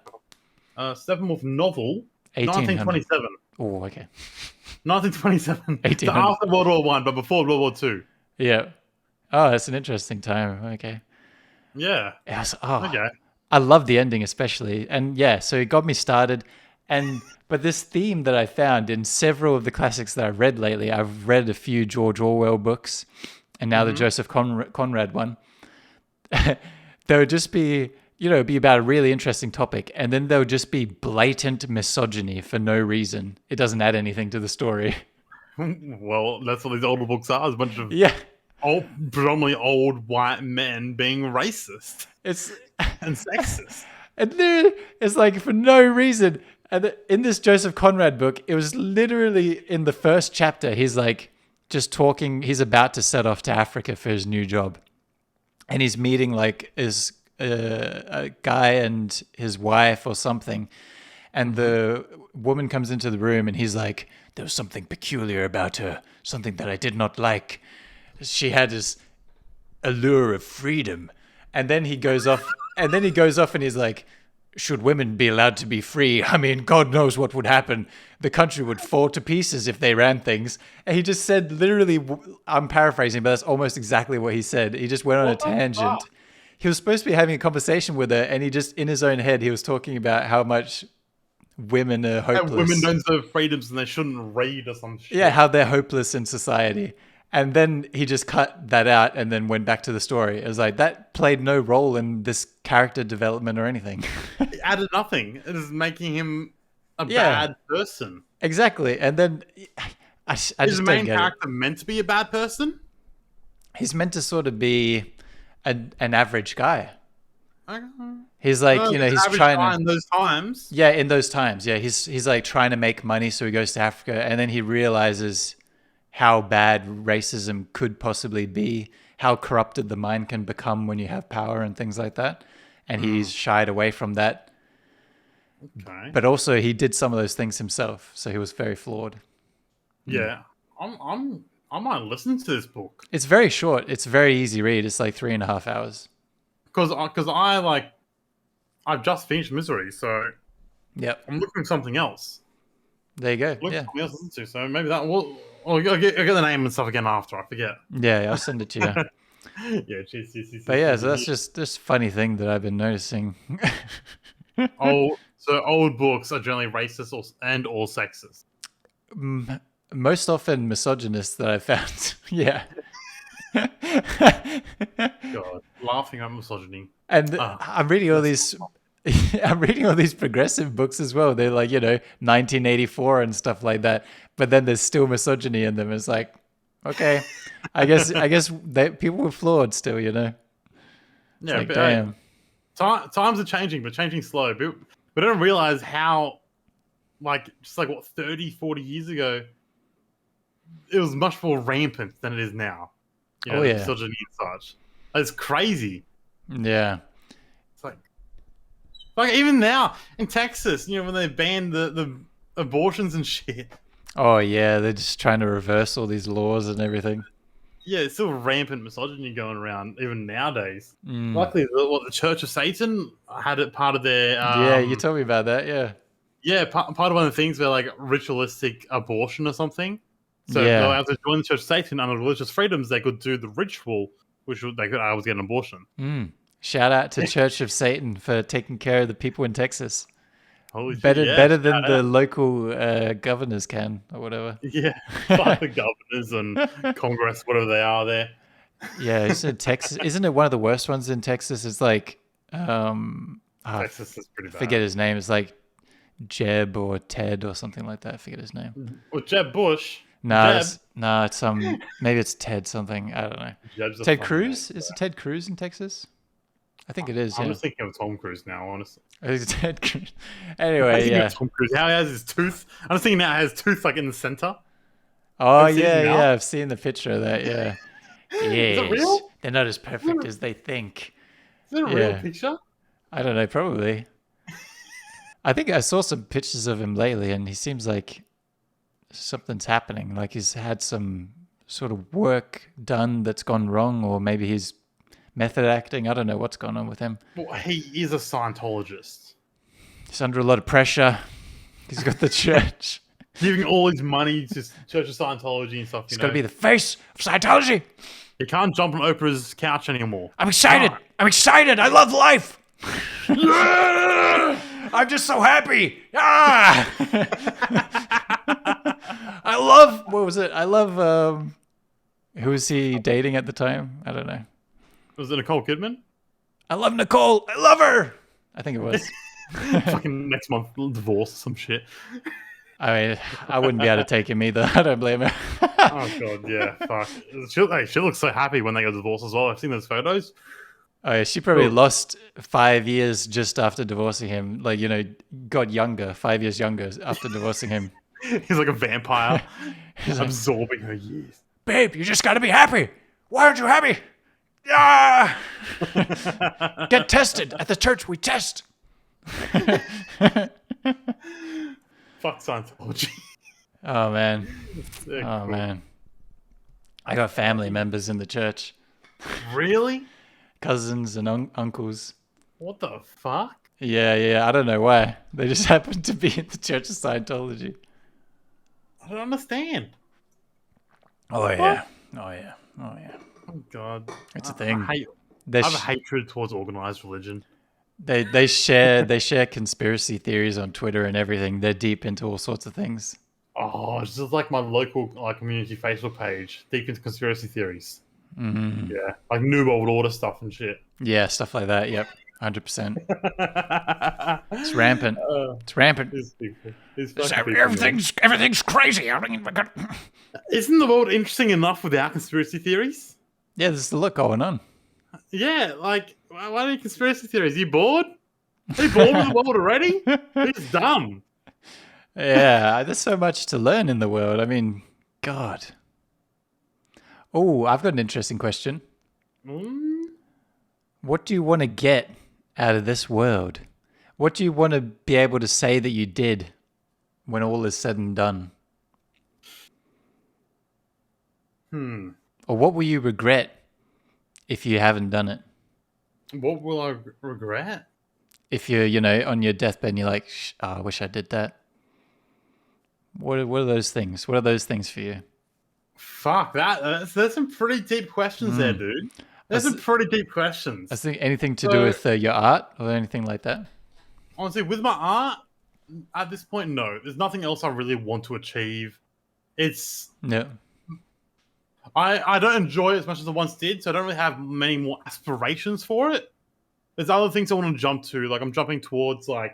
[SPEAKER 2] Steppenwolf novel.
[SPEAKER 1] 1800.
[SPEAKER 2] 1927.
[SPEAKER 1] Oh, okay.
[SPEAKER 2] 1927. So
[SPEAKER 1] 1800.
[SPEAKER 2] after World War One, but before World War Two.
[SPEAKER 1] Yeah. Oh, that's an interesting time. Okay.
[SPEAKER 2] Yeah.
[SPEAKER 1] It was,
[SPEAKER 2] Okay.
[SPEAKER 1] I love the ending especially. And yeah, so it got me started. But this theme that I found in several of the classics that I've read lately, I've read a few George Orwell books and now the Joseph Conrad one. There would just be, it'd be about a really interesting topic. And then there would just be blatant misogyny for no reason. It doesn't add anything to the story.
[SPEAKER 2] Well, that's what these older books are. It's a bunch of
[SPEAKER 1] Yeah.
[SPEAKER 2] predominantly old white men being racist
[SPEAKER 1] It's
[SPEAKER 2] and sexist.
[SPEAKER 1] And then it's like for no reason. And in this Joseph Conrad book, it was literally in the first chapter, he's like just talking. He's about to set off to Africa for his new job. And he's meeting like a guy and his wife or something. And the woman comes into the room and he's like, there was something peculiar about her, something that I did not like. She had this allure of freedom. And then he goes off and he's like, should women be allowed to be free? I mean, God knows what would happen. The country would fall to pieces if they ran things. And he just said, literally, I'm paraphrasing, but that's almost exactly what he said. He just went on a tangent. He was supposed to be having a conversation with her, and he just, in his own head, he was talking about how much women are hopeless.
[SPEAKER 2] Women don't deserve freedoms and they shouldn't read or some shit.
[SPEAKER 1] Yeah, how they're hopeless in society. And then he just cut that out and then went back to the story. It was like, that played no role in this character development or anything.
[SPEAKER 2] It added nothing. It is making him a bad person.
[SPEAKER 1] Exactly. And then I
[SPEAKER 2] Is
[SPEAKER 1] just
[SPEAKER 2] the main
[SPEAKER 1] don't get
[SPEAKER 2] character meant to be a bad person?
[SPEAKER 1] He's meant to sort of be an average guy.
[SPEAKER 2] Okay.
[SPEAKER 1] He's like, he's
[SPEAKER 2] average
[SPEAKER 1] trying
[SPEAKER 2] guy
[SPEAKER 1] to...
[SPEAKER 2] in those times.
[SPEAKER 1] Yeah, in those times. Yeah, he's like trying to make money, so he goes to Africa, and then he realizes how bad racism could possibly be, how corrupted the mind can become when you have power and things like that. And he's shied away from that.
[SPEAKER 2] Okay.
[SPEAKER 1] But also he did some of those things himself, so he was very flawed.
[SPEAKER 2] Yeah. I might listen to this book.
[SPEAKER 1] It's very short. It's a very easy read. It's like 3.5 hours.
[SPEAKER 2] Because I've just finished Misery, so
[SPEAKER 1] Yep.
[SPEAKER 2] I'm looking for something else.
[SPEAKER 1] There you go.
[SPEAKER 2] Looking
[SPEAKER 1] Yeah.
[SPEAKER 2] for something else to listen to. So maybe that will... I'll get the name and stuff again after. I forget.
[SPEAKER 1] Yeah, I'll send it to you.
[SPEAKER 2] Yeah, cheers.
[SPEAKER 1] But yeah, so that's just this funny thing that I've been noticing.
[SPEAKER 2] Old books are generally racist or sexist.
[SPEAKER 1] Most often misogynist that I found. Yeah.
[SPEAKER 2] God, laughing at misogyny.
[SPEAKER 1] And I'm reading all these I'm reading all these progressive books as well. They're like, 1984 and stuff like that. But then there's still misogyny in them. It's like, okay, I guess people were flawed still,
[SPEAKER 2] Yeah,
[SPEAKER 1] like,
[SPEAKER 2] but
[SPEAKER 1] damn.
[SPEAKER 2] times are changing, but changing slow. But we don't realize how, just like what 30, 40 years ago, it was much more rampant than it is now.
[SPEAKER 1] Oh, yeah.
[SPEAKER 2] Misogyny and such. It's crazy.
[SPEAKER 1] Yeah.
[SPEAKER 2] It's like even now in Texas, when they banned the abortions and shit.
[SPEAKER 1] Oh, yeah. They're just trying to reverse all these laws and everything.
[SPEAKER 2] Yeah, it's still rampant misogyny going around even nowadays.
[SPEAKER 1] Mm.
[SPEAKER 2] Luckily, the Church of Satan had it part of their.
[SPEAKER 1] Yeah, you told me about that. Yeah.
[SPEAKER 2] Yeah, part of one of the things were like ritualistic abortion or something. So
[SPEAKER 1] Yeah.
[SPEAKER 2] they were able to join the Church of Satan under religious freedoms. They could do the ritual, they could always get an abortion.
[SPEAKER 1] Shout out to Church of Satan for taking care of the people in Texas.
[SPEAKER 2] Holy shit,
[SPEAKER 1] Better than the local governors can or whatever.
[SPEAKER 2] Yeah, fuck the governors and Congress, whatever they are there.
[SPEAKER 1] Yeah, isn't Texas? Isn't it one of the worst ones in Texas? It's like,
[SPEAKER 2] Texas is pretty bad.
[SPEAKER 1] Forget his name. It's like Jeb or Ted or something like that. I forget his name.
[SPEAKER 2] Well, Jeb Bush.
[SPEAKER 1] No, it's maybe it's Ted something. I don't know.
[SPEAKER 2] Jeb's
[SPEAKER 1] Ted Cruz? Is it Ted Cruz in Texas? I think it is.
[SPEAKER 2] I'm just thinking of Tom Cruise now, honestly.
[SPEAKER 1] I think it's Ted Cruz. Anyway, yeah.
[SPEAKER 2] Tom Cruise. How he has his tooth. I'm just thinking now he has his tooth in the center.
[SPEAKER 1] Oh yeah. I've seen the picture of that. Yeah. Yes.
[SPEAKER 2] Is it real?
[SPEAKER 1] They're not as perfect as they think.
[SPEAKER 2] Is it a real picture?
[SPEAKER 1] I don't know. Probably. I think I saw some pictures of him lately, and he seems like something's happening. Like he's had some sort of work done that's gone wrong, or maybe he's method acting. I don't know what's going on with him.
[SPEAKER 2] Well, he is a Scientologist.
[SPEAKER 1] He's under a lot of pressure. He's got the church.
[SPEAKER 2] Giving all his money to Church of Scientology and stuff.
[SPEAKER 1] He's got to be the face of Scientology.
[SPEAKER 2] He can't jump on Oprah's couch anymore.
[SPEAKER 1] I'm excited. I'm excited. I love life. I'm just so happy. I love, what was it? I love, who was he dating at the time? I don't know.
[SPEAKER 2] Was it Nicole Kidman?
[SPEAKER 1] I love Nicole. I love her. I think it was.
[SPEAKER 2] Fucking next month, divorce, some shit.
[SPEAKER 1] I mean, I wouldn't be able to take him either. I don't blame her.
[SPEAKER 2] Oh, God, yeah, fuck. She looks so happy when they got divorced as well. I've seen those photos.
[SPEAKER 1] Oh, yeah, she probably lost 5 years just after divorcing him. Like, got younger, 5 years younger after divorcing him.
[SPEAKER 2] He's like a vampire, absorbing her years.
[SPEAKER 1] Babe, you just got to be happy. Why aren't you happy? Ah! Get tested. At the church, we test.
[SPEAKER 2] Fuck Scientology.
[SPEAKER 1] Oh, man.
[SPEAKER 2] Cool.
[SPEAKER 1] Man. I got family members in the church.
[SPEAKER 2] Really?
[SPEAKER 1] Cousins and uncles.
[SPEAKER 2] What the fuck?
[SPEAKER 1] Yeah. I don't know why. They just happened to be in the Church of Scientology.
[SPEAKER 2] I don't understand.
[SPEAKER 1] Oh, yeah. Oh,
[SPEAKER 2] God.
[SPEAKER 1] It's a thing.
[SPEAKER 2] I have a hatred towards organized religion.
[SPEAKER 1] They share conspiracy theories on Twitter and everything. They're deep into all sorts of things.
[SPEAKER 2] Oh, it's just like my local community Facebook page, deep into conspiracy theories.
[SPEAKER 1] Mm-hmm.
[SPEAKER 2] Yeah, like New World Order stuff and shit.
[SPEAKER 1] Yeah, stuff like that. Yep, 100%. It's rampant. It's rampant. Everything's crazy.
[SPEAKER 2] Isn't the world interesting enough without conspiracy theories?
[SPEAKER 1] Yeah, there's a lot going on.
[SPEAKER 2] Yeah, like, why do you conspiracy theories? Are you bored? Are you bored with the world already? It's dumb.
[SPEAKER 1] Yeah, there's so much to learn in the world. I mean, God. Oh, I've got an interesting question. What do you want to get out of this world? What do you want to be able to say that you did when all is said and done? Or what will you regret if you haven't done it?
[SPEAKER 2] What will I regret?
[SPEAKER 1] If you're, on your deathbed and you're like, I wish I did that. What are those things? What are those things for you?
[SPEAKER 2] Fuck, that's some pretty deep questions there, dude. There's some pretty deep questions.
[SPEAKER 1] I think anything to do with your art or anything like that?
[SPEAKER 2] Honestly, with my art, at this point, no. There's nothing else I really want to achieve.
[SPEAKER 1] No.
[SPEAKER 2] I don't enjoy it as much as I once did, so I don't really have many more aspirations for it. There's other things I want to jump to. Like, I'm jumping towards, I'm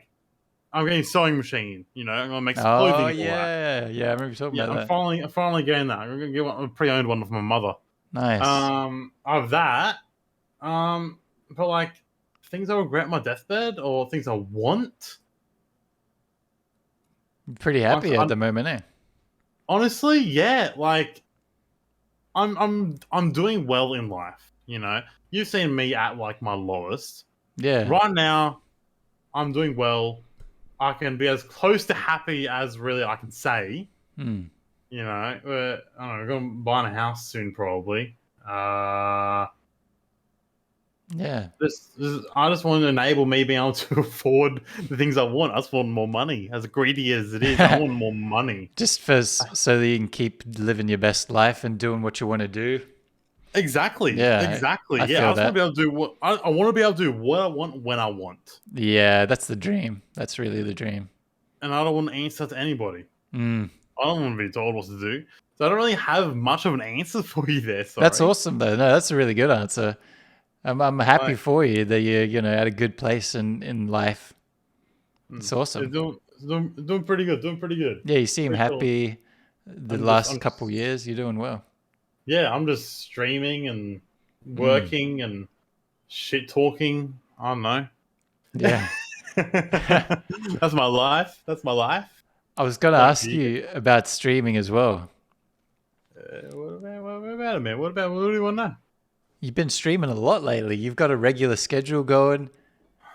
[SPEAKER 2] getting a sewing machine. I'm going to make some clothing.
[SPEAKER 1] Oh, yeah. Yeah, I remember you talking about that.
[SPEAKER 2] I'm finally getting that. I'm going to get a pre-owned one from my mother.
[SPEAKER 1] Nice.
[SPEAKER 2] Of that. But, things I regret on my deathbed or things I want.
[SPEAKER 1] Pretty happy at the moment, eh?
[SPEAKER 2] Honestly, yeah. Like I'm doing well in life. You know, you've seen me at like my lowest.
[SPEAKER 1] Yeah.
[SPEAKER 2] Right now, I'm doing well. I can be as close to happy as really I can say.
[SPEAKER 1] Hmm.
[SPEAKER 2] You know, I don't know, I'm going to buy a house soon, probably. Uh,
[SPEAKER 1] Yeah.
[SPEAKER 2] I just want to enable me being able to afford the things I want. I just want more money. As greedy as it is, I want more money.
[SPEAKER 1] Just for so that you can keep living your best life and doing what you want to do.
[SPEAKER 2] Exactly.
[SPEAKER 1] Yeah,
[SPEAKER 2] Exactly.
[SPEAKER 1] I
[SPEAKER 2] Yeah, I
[SPEAKER 1] feel
[SPEAKER 2] just want to
[SPEAKER 1] that.
[SPEAKER 2] be able to do what I want to be able to do what I want when I want,
[SPEAKER 1] Yeah, that's the dream. That's really the dream.
[SPEAKER 2] and I don't want to answer to anybody.
[SPEAKER 1] Mm.
[SPEAKER 2] I don't want to be told what to do. So I don't really have much of an answer for you there.
[SPEAKER 1] That's
[SPEAKER 2] Sorry.
[SPEAKER 1] awesome, though. No, that's a really good answer. I'm happy
[SPEAKER 2] Like,
[SPEAKER 1] for you that you're at a good place in life. It's
[SPEAKER 2] they're
[SPEAKER 1] awesome.
[SPEAKER 2] doing pretty good. Doing pretty good.
[SPEAKER 1] Yeah, you seem
[SPEAKER 2] Pretty cool.
[SPEAKER 1] happy. The
[SPEAKER 2] I'm just,
[SPEAKER 1] last
[SPEAKER 2] I'm
[SPEAKER 1] couple
[SPEAKER 2] just,
[SPEAKER 1] years, you're doing well.
[SPEAKER 2] yeah, I'm just streaming and
[SPEAKER 1] Mm.
[SPEAKER 2] working and shit talking. I don't know.
[SPEAKER 1] Yeah.
[SPEAKER 2] That's my life. That's my life.
[SPEAKER 1] I was gonna
[SPEAKER 2] What
[SPEAKER 1] ask
[SPEAKER 2] do you?
[SPEAKER 1] you about streaming as well.
[SPEAKER 2] What about it, man? What do you want to know?
[SPEAKER 1] You've been streaming a lot lately. You've got a regular schedule going.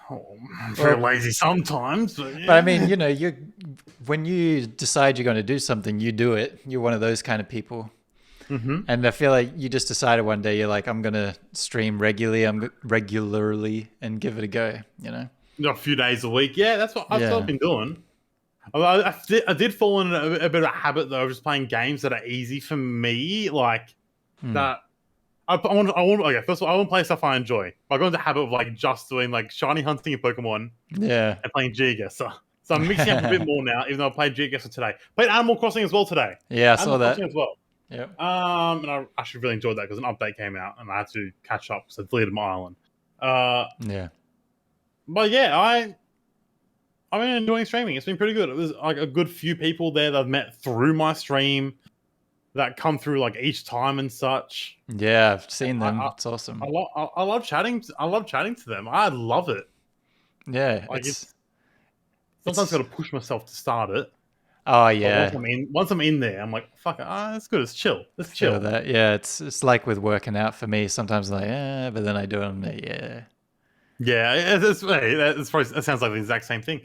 [SPEAKER 2] Oh, I'm very
[SPEAKER 1] Well,
[SPEAKER 2] lazy sometimes, but
[SPEAKER 1] but I mean,
[SPEAKER 2] yeah.
[SPEAKER 1] you when you decide you're going to do something, you do it. You're one of those kind of people.
[SPEAKER 2] Mm-hmm.
[SPEAKER 1] And I feel like you just decided one day you're like, I'm going to stream regularly and give it a go, you know?
[SPEAKER 2] A few days a week. Yeah, that's what I've
[SPEAKER 1] Yeah.
[SPEAKER 2] been doing. I did fall in a bit of a habit though of just playing games that are easy for me, like
[SPEAKER 1] Hmm.
[SPEAKER 2] that. I want. Okay, first of all, I want to play stuff I enjoy. I got into the habit of like just doing like shiny hunting in Pokemon
[SPEAKER 1] Yeah.
[SPEAKER 2] and playing Giga. So I'm mixing up a bit more now, even though I played Giga today. Played Animal Crossing as well today.
[SPEAKER 1] Yeah, I saw
[SPEAKER 2] Animal Crossing
[SPEAKER 1] that.
[SPEAKER 2] as well.
[SPEAKER 1] Yep.
[SPEAKER 2] And I actually really enjoyed that because an update came out and I had to catch up, so I deleted my island. Uh,
[SPEAKER 1] Yeah.
[SPEAKER 2] but yeah, I've been enjoying streaming. It's been pretty good. It was like a good few people there that I've met through my stream that come through like each time and such.
[SPEAKER 1] Yeah, I've seen
[SPEAKER 2] I
[SPEAKER 1] them.
[SPEAKER 2] I,
[SPEAKER 1] It's awesome.
[SPEAKER 2] I love chatting. I love chatting to them. I love it.
[SPEAKER 1] Yeah,
[SPEAKER 2] Like it's sometimes got
[SPEAKER 1] it's
[SPEAKER 2] to push myself to start it,
[SPEAKER 1] oh
[SPEAKER 2] but
[SPEAKER 1] yeah.
[SPEAKER 2] once I'm in there, I'm like, fuck it. It's good. It's chill. It's
[SPEAKER 1] Feel
[SPEAKER 2] chill.
[SPEAKER 1] that. Yeah, it's like with working out for me. Sometimes I'm like, but then I do it. I'm like, yeah.
[SPEAKER 2] Yeah, that sounds like the exact same thing.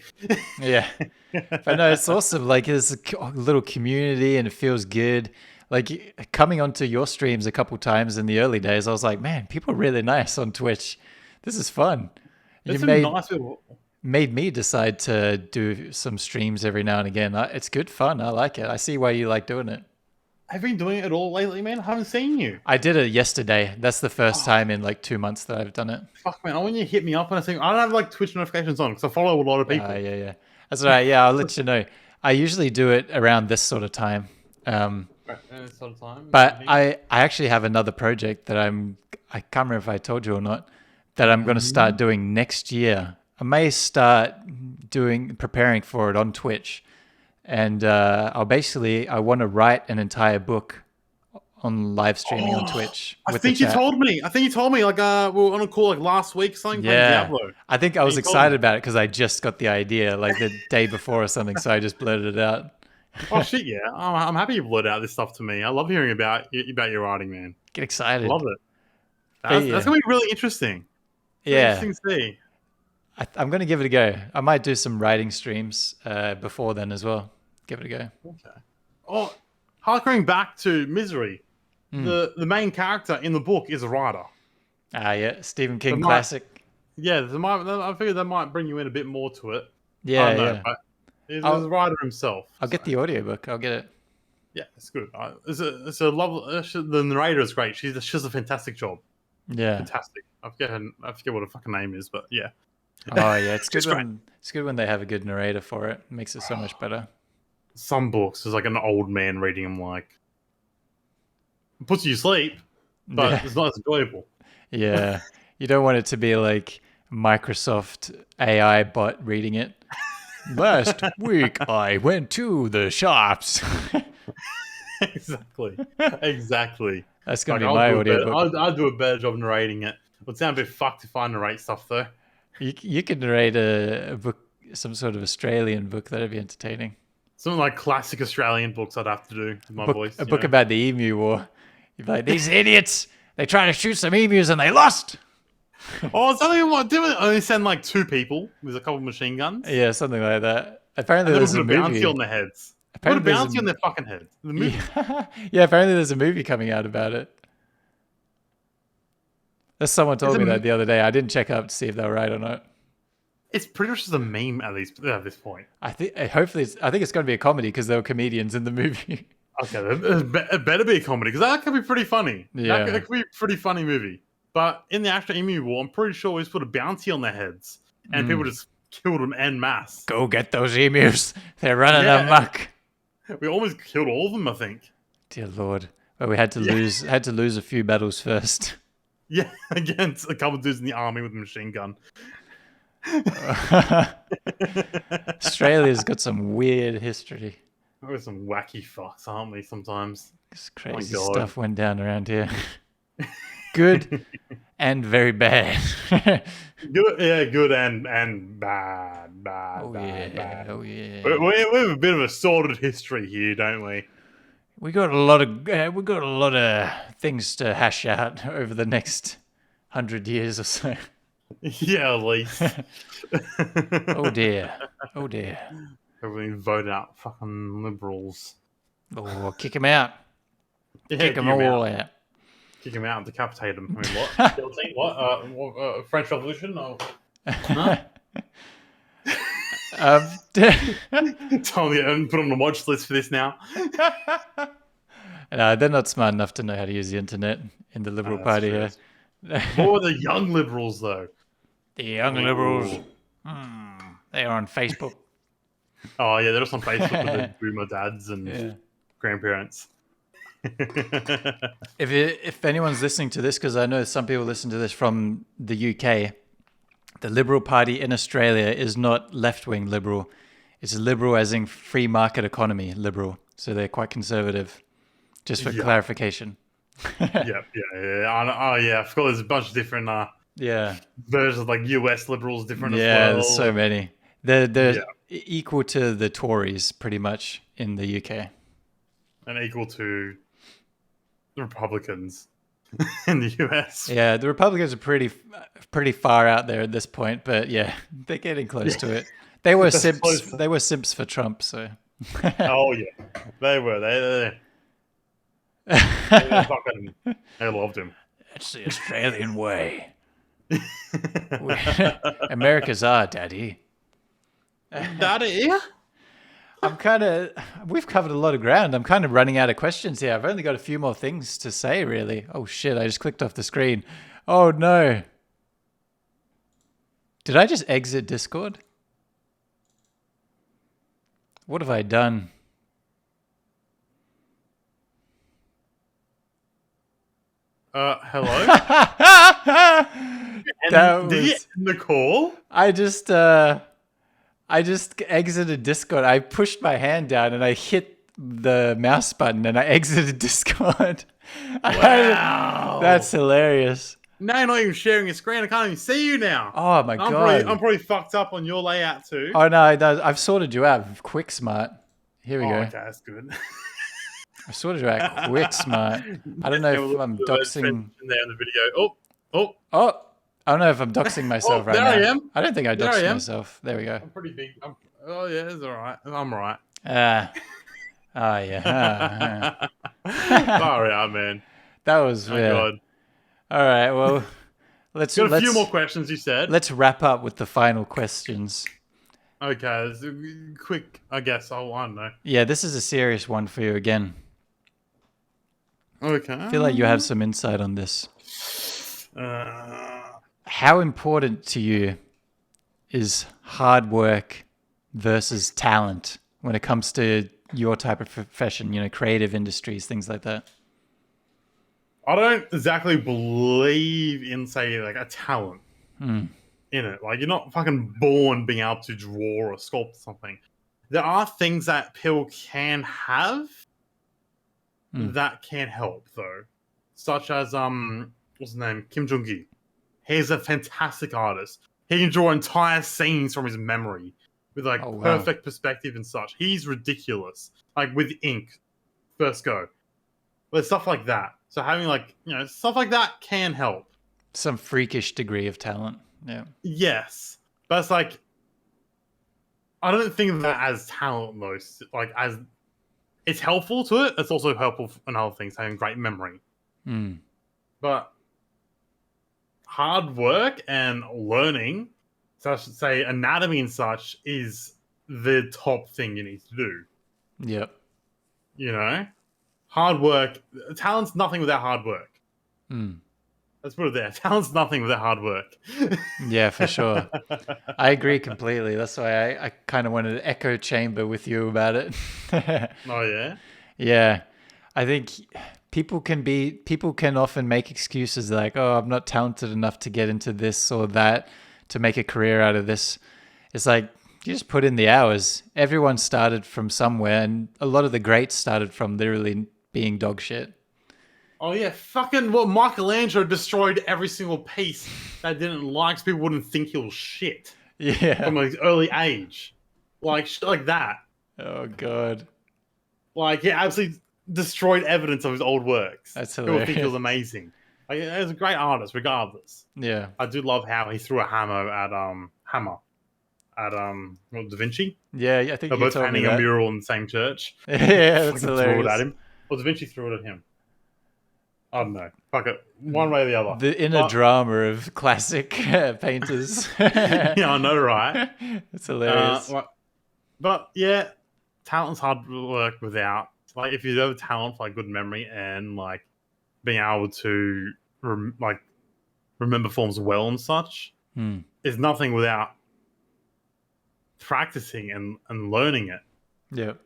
[SPEAKER 1] Yeah. But no, it's awesome. Like there's a little community and it feels good. Like coming onto your streams a couple times in the early days, I was like, man, people are really nice on Twitch. This is fun. You
[SPEAKER 2] There's some nice people.
[SPEAKER 1] made me decide to do some streams every now and again. It's good fun. I like it. I see why you like doing it.
[SPEAKER 2] Have you been doing it all lately, man? I haven't seen you.
[SPEAKER 1] I did it yesterday. That's the first
[SPEAKER 2] Oh,
[SPEAKER 1] time in like 2 months that I've done it.
[SPEAKER 2] fuck, man. I want you to hit me up and I think I don't have like Twitch notifications on because I follow a lot of people.
[SPEAKER 1] Yeah. That's all right. Yeah, I'll let you know. I usually do it around this sort of time.
[SPEAKER 2] Right, sort of time.
[SPEAKER 1] But I actually have another project that I can't remember if I told you or not, that I'm going to start doing next year. I may start preparing for it on Twitch. And I want to write an entire book on live streaming on Twitch
[SPEAKER 2] I
[SPEAKER 1] with the
[SPEAKER 2] think you
[SPEAKER 1] chat.
[SPEAKER 2] told me. I think you told me like we were on a call like last week or something playing
[SPEAKER 1] Yeah.
[SPEAKER 2] Diablo.
[SPEAKER 1] I think I was
[SPEAKER 2] You told
[SPEAKER 1] excited
[SPEAKER 2] me.
[SPEAKER 1] about it because I just got the idea like the day before or something. So I just blurted it out.
[SPEAKER 2] Oh shit, yeah. I'm happy you blurted out this stuff to me. I love hearing about your writing, man.
[SPEAKER 1] Get excited.
[SPEAKER 2] Love it.
[SPEAKER 1] But
[SPEAKER 2] That's
[SPEAKER 1] yeah.
[SPEAKER 2] gonna be really interesting. Really
[SPEAKER 1] Yeah.
[SPEAKER 2] interesting to see.
[SPEAKER 1] I'm going to give it a go. I might do some writing streams before then as well. Give it a go.
[SPEAKER 2] Okay. Oh, harkering back to Misery, the main character in the book is a writer.
[SPEAKER 1] Yeah. Stephen King
[SPEAKER 2] might-
[SPEAKER 1] classic.
[SPEAKER 2] Yeah, I figured that might bring you in a bit more to it. I
[SPEAKER 1] Yeah,
[SPEAKER 2] don't know,
[SPEAKER 1] yeah.
[SPEAKER 2] but he's a writer himself.
[SPEAKER 1] I'll get the audiobook. I'll get it.
[SPEAKER 2] Yeah, it's good. It's a lovely. The narrator is great. She does a fantastic job.
[SPEAKER 1] Yeah.
[SPEAKER 2] Fantastic. I forget what her fucking name is, but yeah.
[SPEAKER 1] Oh yeah, it's good
[SPEAKER 2] It's great.
[SPEAKER 1] when they have a good narrator for it. It makes it so much better.
[SPEAKER 2] Some books there's like an old man reading them, like it puts you to sleep, but
[SPEAKER 1] Yeah.
[SPEAKER 2] it's not as enjoyable.
[SPEAKER 1] Yeah. You don't want it to be like Microsoft AI bot reading it. Last week I went to the shops.
[SPEAKER 2] Exactly.
[SPEAKER 1] That's gonna
[SPEAKER 2] Like,
[SPEAKER 1] be my audiobook.
[SPEAKER 2] I'll do a better job narrating it. It would sound a bit fucked if I narrate stuff though.
[SPEAKER 1] You can rate a book, some sort of Australian book that'd be entertaining.
[SPEAKER 2] Something like classic Australian books I'd have to do with my voice.
[SPEAKER 1] A book about the emu war. You'd be like, these idiots, they tried to shoot some emus and they lost.
[SPEAKER 2] Oh, something what didn't it only send like 2 people with a couple of machine guns?
[SPEAKER 1] Yeah, something like that. Apparently
[SPEAKER 2] And
[SPEAKER 1] there's
[SPEAKER 2] put
[SPEAKER 1] a
[SPEAKER 2] a
[SPEAKER 1] movie.
[SPEAKER 2] bounty on their heads. Put a bounty on their fucking heads. The movie.
[SPEAKER 1] Yeah, apparently there's a movie coming out about it. Someone told me that the other day. I didn't check up to see if they were right or not.
[SPEAKER 2] It's pretty much just a meme at this point.
[SPEAKER 1] I think it's going to be a comedy because there were comedians in the movie.
[SPEAKER 2] Okay, it better be a comedy because that could be pretty funny.
[SPEAKER 1] Yeah,
[SPEAKER 2] that could be a pretty funny movie. But in the actual Emu War, I'm pretty sure we just put a bounty on their heads and people just killed them en masse.
[SPEAKER 1] Go get those emus! They're running amok.
[SPEAKER 2] We almost killed all of them, I think.
[SPEAKER 1] Dear Lord, but we had to lose a few battles first.
[SPEAKER 2] Yeah, against a couple of dudes in the army with a machine gun.
[SPEAKER 1] Australia's got some weird history.
[SPEAKER 2] We're some wacky fucks, aren't we, sometimes?
[SPEAKER 1] This crazy stuff went down around here. Good and very bad.
[SPEAKER 2] Good and bad.
[SPEAKER 1] Bad. Oh yeah.
[SPEAKER 2] We have a bit of a sordid history here, don't we?
[SPEAKER 1] We got a lot of things to hash out over the next 100 years or so.
[SPEAKER 2] Yeah, at least.
[SPEAKER 1] Oh dear.
[SPEAKER 2] Everyone voted out fucking liberals.
[SPEAKER 1] Oh, kick them out.
[SPEAKER 2] Yeah,
[SPEAKER 1] kick them all out.
[SPEAKER 2] Kick them out and decapitate them. I mean, what? Guillotine? What? French Revolution? Oh. No? Tell me and put on the watch list for this now.
[SPEAKER 1] No, they're not smart enough to know how to use the internet in the Liberal Party here.
[SPEAKER 2] What were the young liberals, though?
[SPEAKER 1] The young liberals, they are on Facebook.
[SPEAKER 2] Oh, yeah, they're just on Facebook with the boomer dads and grandparents.
[SPEAKER 1] If anyone's listening to this, because I know some people listen to this from the UK, the Liberal Party in Australia is not left-wing liberal. It's liberal as in free market economy liberal. So they're quite conservative, just for clarification.
[SPEAKER 2] Yeah. Oh, yeah, I forgot there's a bunch of different versions, like US liberals, different as well.
[SPEAKER 1] Yeah, there's so many. They're equal to the Tories, pretty much, in the UK.
[SPEAKER 2] And equal to the Republicans in the US.
[SPEAKER 1] Yeah, the Republicans are pretty far out there at this point, but yeah, they're getting close to it. They were simps. They were simps for Trump, so.
[SPEAKER 2] Oh yeah, they were. They loved him.
[SPEAKER 1] It's the Australian way. America's our daddy.
[SPEAKER 2] Daddy?
[SPEAKER 1] We've covered a lot of ground. I'm kind of running out of questions here. I've only got a few more things to say, really. Oh shit, I just clicked off the screen. Oh no. Did I just exit Discord? What have I done?
[SPEAKER 2] Hello?
[SPEAKER 1] Did
[SPEAKER 2] you end the call?
[SPEAKER 1] I just exited Discord. I pushed my hand down and I hit the mouse button and I exited Discord.
[SPEAKER 2] Wow.
[SPEAKER 1] That's hilarious.
[SPEAKER 2] Now you're not even sharing your screen. I can't even see you now.
[SPEAKER 1] Oh my god.
[SPEAKER 2] I'm probably fucked up on your layout too.
[SPEAKER 1] Oh no, I've sorted you out. Quick smart. Here we go.
[SPEAKER 2] Okay, that's good.
[SPEAKER 1] I sorted you out quick smart. I don't know if I'm doxing.
[SPEAKER 2] In there in the video. Oh.
[SPEAKER 1] I don't know if I'm doxing myself right now.
[SPEAKER 2] There I am.
[SPEAKER 1] I don't think I doxed myself. There we go.
[SPEAKER 2] I'm pretty big. Oh yeah, it's all right. I'm all right.
[SPEAKER 1] Oh yeah.
[SPEAKER 2] Sorry, man.
[SPEAKER 1] That was weird.
[SPEAKER 2] God.
[SPEAKER 1] All right, well, let's
[SPEAKER 2] got a few more questions. You said.
[SPEAKER 1] Let's wrap up with the final questions.
[SPEAKER 2] Okay, quick. I guess I don't know.
[SPEAKER 1] Yeah, this is a serious one for you again.
[SPEAKER 2] Okay.
[SPEAKER 1] I feel like you have some insight on this. How important to you is hard work versus talent when it comes to your type of profession, creative industries, things like that?
[SPEAKER 2] I don't exactly believe in, say, like a talent in it. Like, you're not fucking born being able to draw or sculpt something. There are things that people can have that can help, though. Such as, what's his name? Kim Jong-gi. He's a fantastic artist. He can draw entire scenes from his memory with like
[SPEAKER 1] Oh wow.
[SPEAKER 2] perfect perspective and such. He's ridiculous. Like with ink, first go. But stuff like that. So having like stuff like that can help.
[SPEAKER 1] Some freakish degree of talent. Yeah.
[SPEAKER 2] Yes, but it's like I don't think of that as talent though. Like as it's helpful to it. It's also helpful in other things, having great memory.
[SPEAKER 1] Mm.
[SPEAKER 2] But hard work and learning, so I should say anatomy and such, is the top thing you need to do.
[SPEAKER 1] Yep.
[SPEAKER 2] Hard work. Talent's nothing without hard work.
[SPEAKER 1] Mm.
[SPEAKER 2] Let's put it there. Talent's nothing without hard work.
[SPEAKER 1] Yeah, for sure. I agree completely. That's why I kind of wanted to echo chamber with you about it.
[SPEAKER 2] Oh yeah.
[SPEAKER 1] Yeah. I think people can often make excuses like, oh, I'm not talented enough to get into this or that, to make a career out of this. It's like, you just put in the hours. Everyone started from somewhere, and a lot of the greats started from literally being dog shit.
[SPEAKER 2] Oh yeah, fucking what Michelangelo destroyed every single piece that didn't like, so people wouldn't think he was shit
[SPEAKER 1] Yeah.
[SPEAKER 2] from an early age. Like shit like that.
[SPEAKER 1] Oh god.
[SPEAKER 2] Like he absolutely destroyed evidence of his old works.
[SPEAKER 1] That's
[SPEAKER 2] People think he
[SPEAKER 1] hilarious.
[SPEAKER 2] was amazing. Like he was a great artist, regardless.
[SPEAKER 1] Yeah.
[SPEAKER 2] I do love how he threw a hammer at Da Vinci.
[SPEAKER 1] Yeah, I think
[SPEAKER 2] They're
[SPEAKER 1] you
[SPEAKER 2] both
[SPEAKER 1] told me
[SPEAKER 2] painting a
[SPEAKER 1] that.
[SPEAKER 2] mural in the same church.
[SPEAKER 1] Yeah, that's
[SPEAKER 2] Fucking threw it at
[SPEAKER 1] hilarious.
[SPEAKER 2] him. Or Da Vinci threw it at him. I don't know. Fuck it. One way or the other.
[SPEAKER 1] The inner
[SPEAKER 2] But-
[SPEAKER 1] drama of classic painters.
[SPEAKER 2] yeah, I know, right?
[SPEAKER 1] It's hilarious.
[SPEAKER 2] But yeah, talent's hard work without. Like, if you have a talent for like good memory and like being able to remember forms well and such,
[SPEAKER 1] Hmm.
[SPEAKER 2] is nothing without practicing and learning it.
[SPEAKER 1] Yep.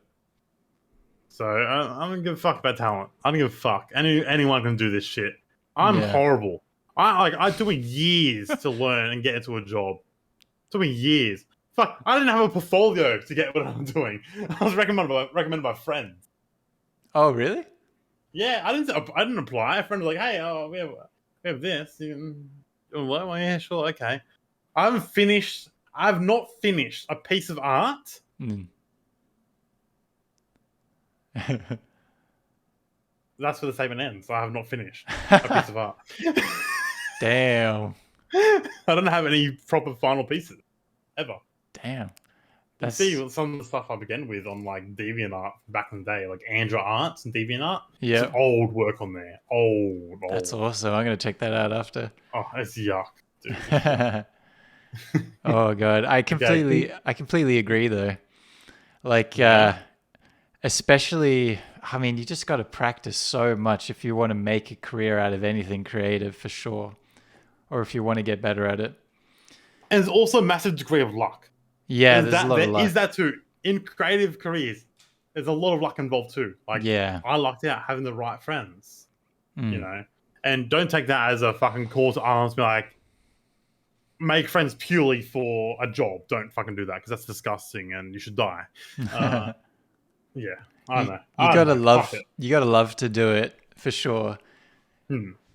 [SPEAKER 2] So I don't give a fuck about talent. I don't give a fuck. Anyone can do this shit. I'm
[SPEAKER 1] Yeah.
[SPEAKER 2] horrible. I took me years to learn and get into a job. It took me years. Fuck, I didn't have a portfolio to get what I'm doing. I was recommended by friends.
[SPEAKER 1] Oh, really?
[SPEAKER 2] Yeah, I didn't apply. A friend was like, "Hey, we have this. Well, yeah, sure, okay." I've not finished a piece of art.
[SPEAKER 1] Hmm.
[SPEAKER 2] That's where the statement ends. I have not finished a piece of art.
[SPEAKER 1] Damn.
[SPEAKER 2] I don't have any proper final pieces ever.
[SPEAKER 1] Damn.
[SPEAKER 2] You see some of the stuff I began with on like DeviantArt back in the day, like Andra Arts and DeviantArt.
[SPEAKER 1] Yeah.
[SPEAKER 2] Some old work on there. Old.
[SPEAKER 1] That's awesome. I'm gonna check that out after.
[SPEAKER 2] Oh, it's yuck, dude.
[SPEAKER 1] Oh god, I completely agree though. Like, especially, I mean, you just got to practice so much if you want to make a career out of anything creative, for sure, or if you want to get better at it.
[SPEAKER 2] And there's also a massive degree of luck.
[SPEAKER 1] Yeah, there's a lot of luck.
[SPEAKER 2] Is that too? In creative careers, there's a lot of luck involved too. Like,
[SPEAKER 1] yeah,
[SPEAKER 2] I lucked out having the right friends,
[SPEAKER 1] Mm.
[SPEAKER 2] And don't take that as a fucking call to arms. Be like, make friends purely for a job. Don't fucking do that because that's disgusting and you should die. Yeah, I don't know.
[SPEAKER 1] You gotta love to do it for sure.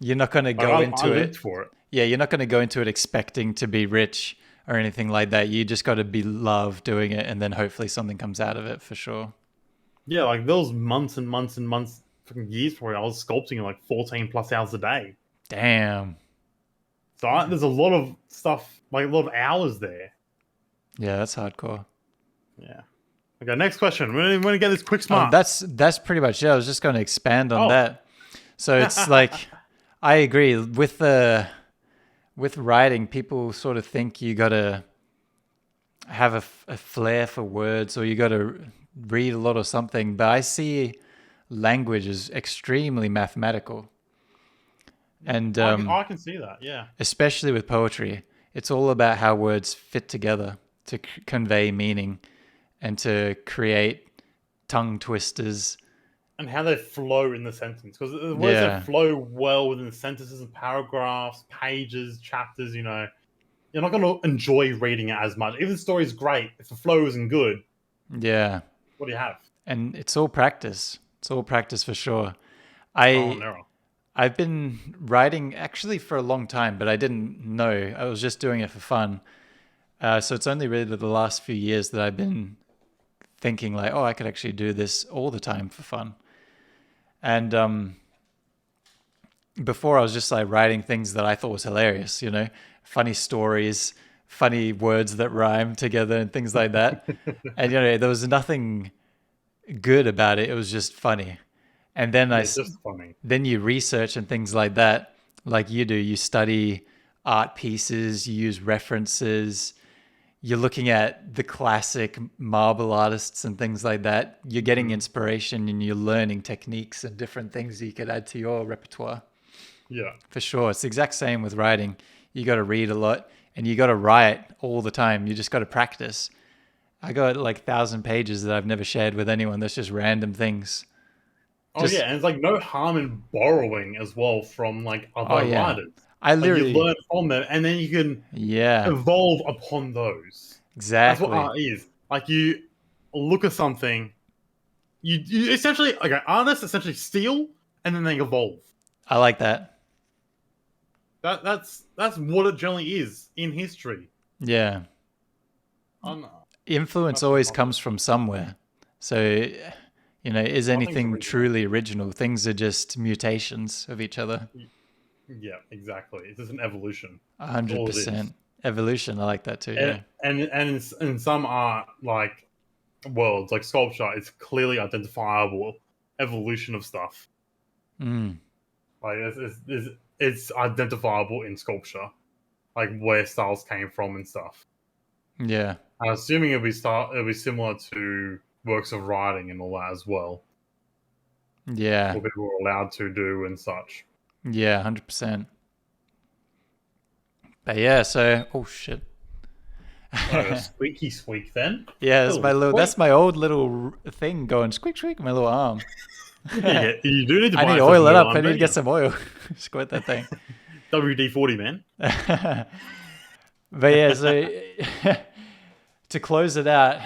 [SPEAKER 1] You're not gonna go into it.
[SPEAKER 2] For it.
[SPEAKER 1] Yeah, you're not gonna go into it expecting to be rich or anything like that. You just got to be love doing it, and then hopefully something comes out of it for sure.
[SPEAKER 2] Yeah, like there was months and months and months, fucking years where I was sculpting like 14 plus hours a day.
[SPEAKER 1] Damn.
[SPEAKER 2] So there's a lot of stuff, like a lot of hours there.
[SPEAKER 1] Yeah, that's hardcore.
[SPEAKER 2] Yeah. Okay, next question. We're going to get this quick smart.
[SPEAKER 1] That's pretty much it. I was just going to expand on that. So it's like, I agree with writing. People sort of think you got to have a flair for words, or you got to read a lot or something. But I see language as extremely mathematical, and
[SPEAKER 2] I can see that. Yeah.
[SPEAKER 1] Especially with poetry, it's all about how words fit together to convey meaning and to create tongue twisters.
[SPEAKER 2] And how they flow in the sentence. Because the words that flow well within the sentences and paragraphs, pages, chapters, you're not going to enjoy reading it as much. Even the story is great. If the flow isn't good,
[SPEAKER 1] yeah.
[SPEAKER 2] What do you have?
[SPEAKER 1] And it's all practice. It's all practice for sure.
[SPEAKER 2] No.
[SPEAKER 1] I've been writing actually for a long time, but I didn't know. I was just doing it for fun. So it's only really the last few years that I've been thinking like, oh, I could actually do this all the time for fun. And before I was just like writing things that I thought was hilarious, funny stories, funny words that rhyme together and things like that. And there was nothing good about it. It was just funny. And then
[SPEAKER 2] Yeah, just funny.
[SPEAKER 1] then you research and things like that, like you do. You study art pieces, you use references, you're looking at the classic marble artists and things like that. You're getting inspiration and you're learning techniques and different things you could add to your repertoire.
[SPEAKER 2] Yeah.
[SPEAKER 1] For sure. It's the exact same with writing. You got to read a lot and you got to write all the time. You just got to practice. I got like 1,000 pages that I've never shared with anyone. That's just random things.
[SPEAKER 2] Oh yeah, and it's like no harm in borrowing as well from like
[SPEAKER 1] Oh
[SPEAKER 2] other
[SPEAKER 1] yeah.
[SPEAKER 2] writers.
[SPEAKER 1] I
[SPEAKER 2] Like you
[SPEAKER 1] literally,
[SPEAKER 2] learn from them, and then you can
[SPEAKER 1] yeah,
[SPEAKER 2] evolve upon those. That's what
[SPEAKER 1] exactly.
[SPEAKER 2] art is. Like you look at something, you essentially okay, artists essentially steal and then they evolve.
[SPEAKER 1] I like that.
[SPEAKER 2] That's what it generally is in history.
[SPEAKER 1] Yeah.
[SPEAKER 2] I'm,
[SPEAKER 1] Influence
[SPEAKER 2] that's just
[SPEAKER 1] always
[SPEAKER 2] my
[SPEAKER 1] comes from somewhere. So, is
[SPEAKER 2] nothing's
[SPEAKER 1] anything
[SPEAKER 2] original.
[SPEAKER 1] truly original? Things are just mutations of each other.
[SPEAKER 2] Yeah, exactly. It's just an evolution. That's all it is.
[SPEAKER 1] 100%. Evolution. I like that too. Yeah.
[SPEAKER 2] And in some art like worlds like sculpture, it's clearly identifiable evolution of stuff.
[SPEAKER 1] Mm.
[SPEAKER 2] Like it's identifiable in sculpture, like where styles came from and stuff.
[SPEAKER 1] Yeah.
[SPEAKER 2] I'm assuming it'll be similar to works of writing and all that as well.
[SPEAKER 1] Yeah.
[SPEAKER 2] What people are allowed to do and such.
[SPEAKER 1] Yeah. 100%. But yeah, so, oh shit.
[SPEAKER 2] Oh, a squeaky squeak then.
[SPEAKER 1] Yeah,
[SPEAKER 2] Little squeak.
[SPEAKER 1] that's my old little thing going squeak squeak, my little arm.
[SPEAKER 2] Yeah, you do need to
[SPEAKER 1] I need
[SPEAKER 2] buy
[SPEAKER 1] to
[SPEAKER 2] yourself a
[SPEAKER 1] oil it
[SPEAKER 2] new
[SPEAKER 1] up.
[SPEAKER 2] arm,
[SPEAKER 1] I need to
[SPEAKER 2] don't
[SPEAKER 1] get
[SPEAKER 2] you?
[SPEAKER 1] some oil. Squirt that thing.
[SPEAKER 2] WD-40 man.
[SPEAKER 1] But yeah, so to close it out,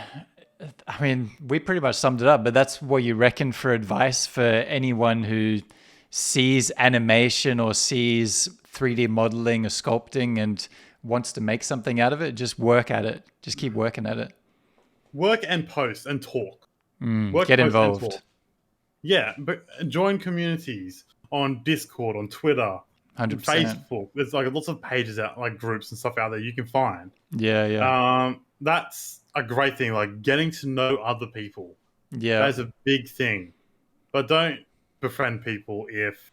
[SPEAKER 1] I mean, we pretty much summed it up, but that's what you reckon for advice for anyone who sees animation or sees 3D modeling or sculpting and wants to make something out of it. Just work at it. Just keep working at it.
[SPEAKER 2] Work and post and talk. Work,
[SPEAKER 1] Get
[SPEAKER 2] post, and
[SPEAKER 1] involved.
[SPEAKER 2] talk. Yeah, but join communities on Discord, on Twitter,
[SPEAKER 1] 100%.
[SPEAKER 2] Facebook. There's like lots of pages out, like groups and stuff out there you can find.
[SPEAKER 1] Yeah, yeah.
[SPEAKER 2] That's a great thing. Like getting to know other people.
[SPEAKER 1] Yeah.
[SPEAKER 2] That is a big thing. But don't befriend people if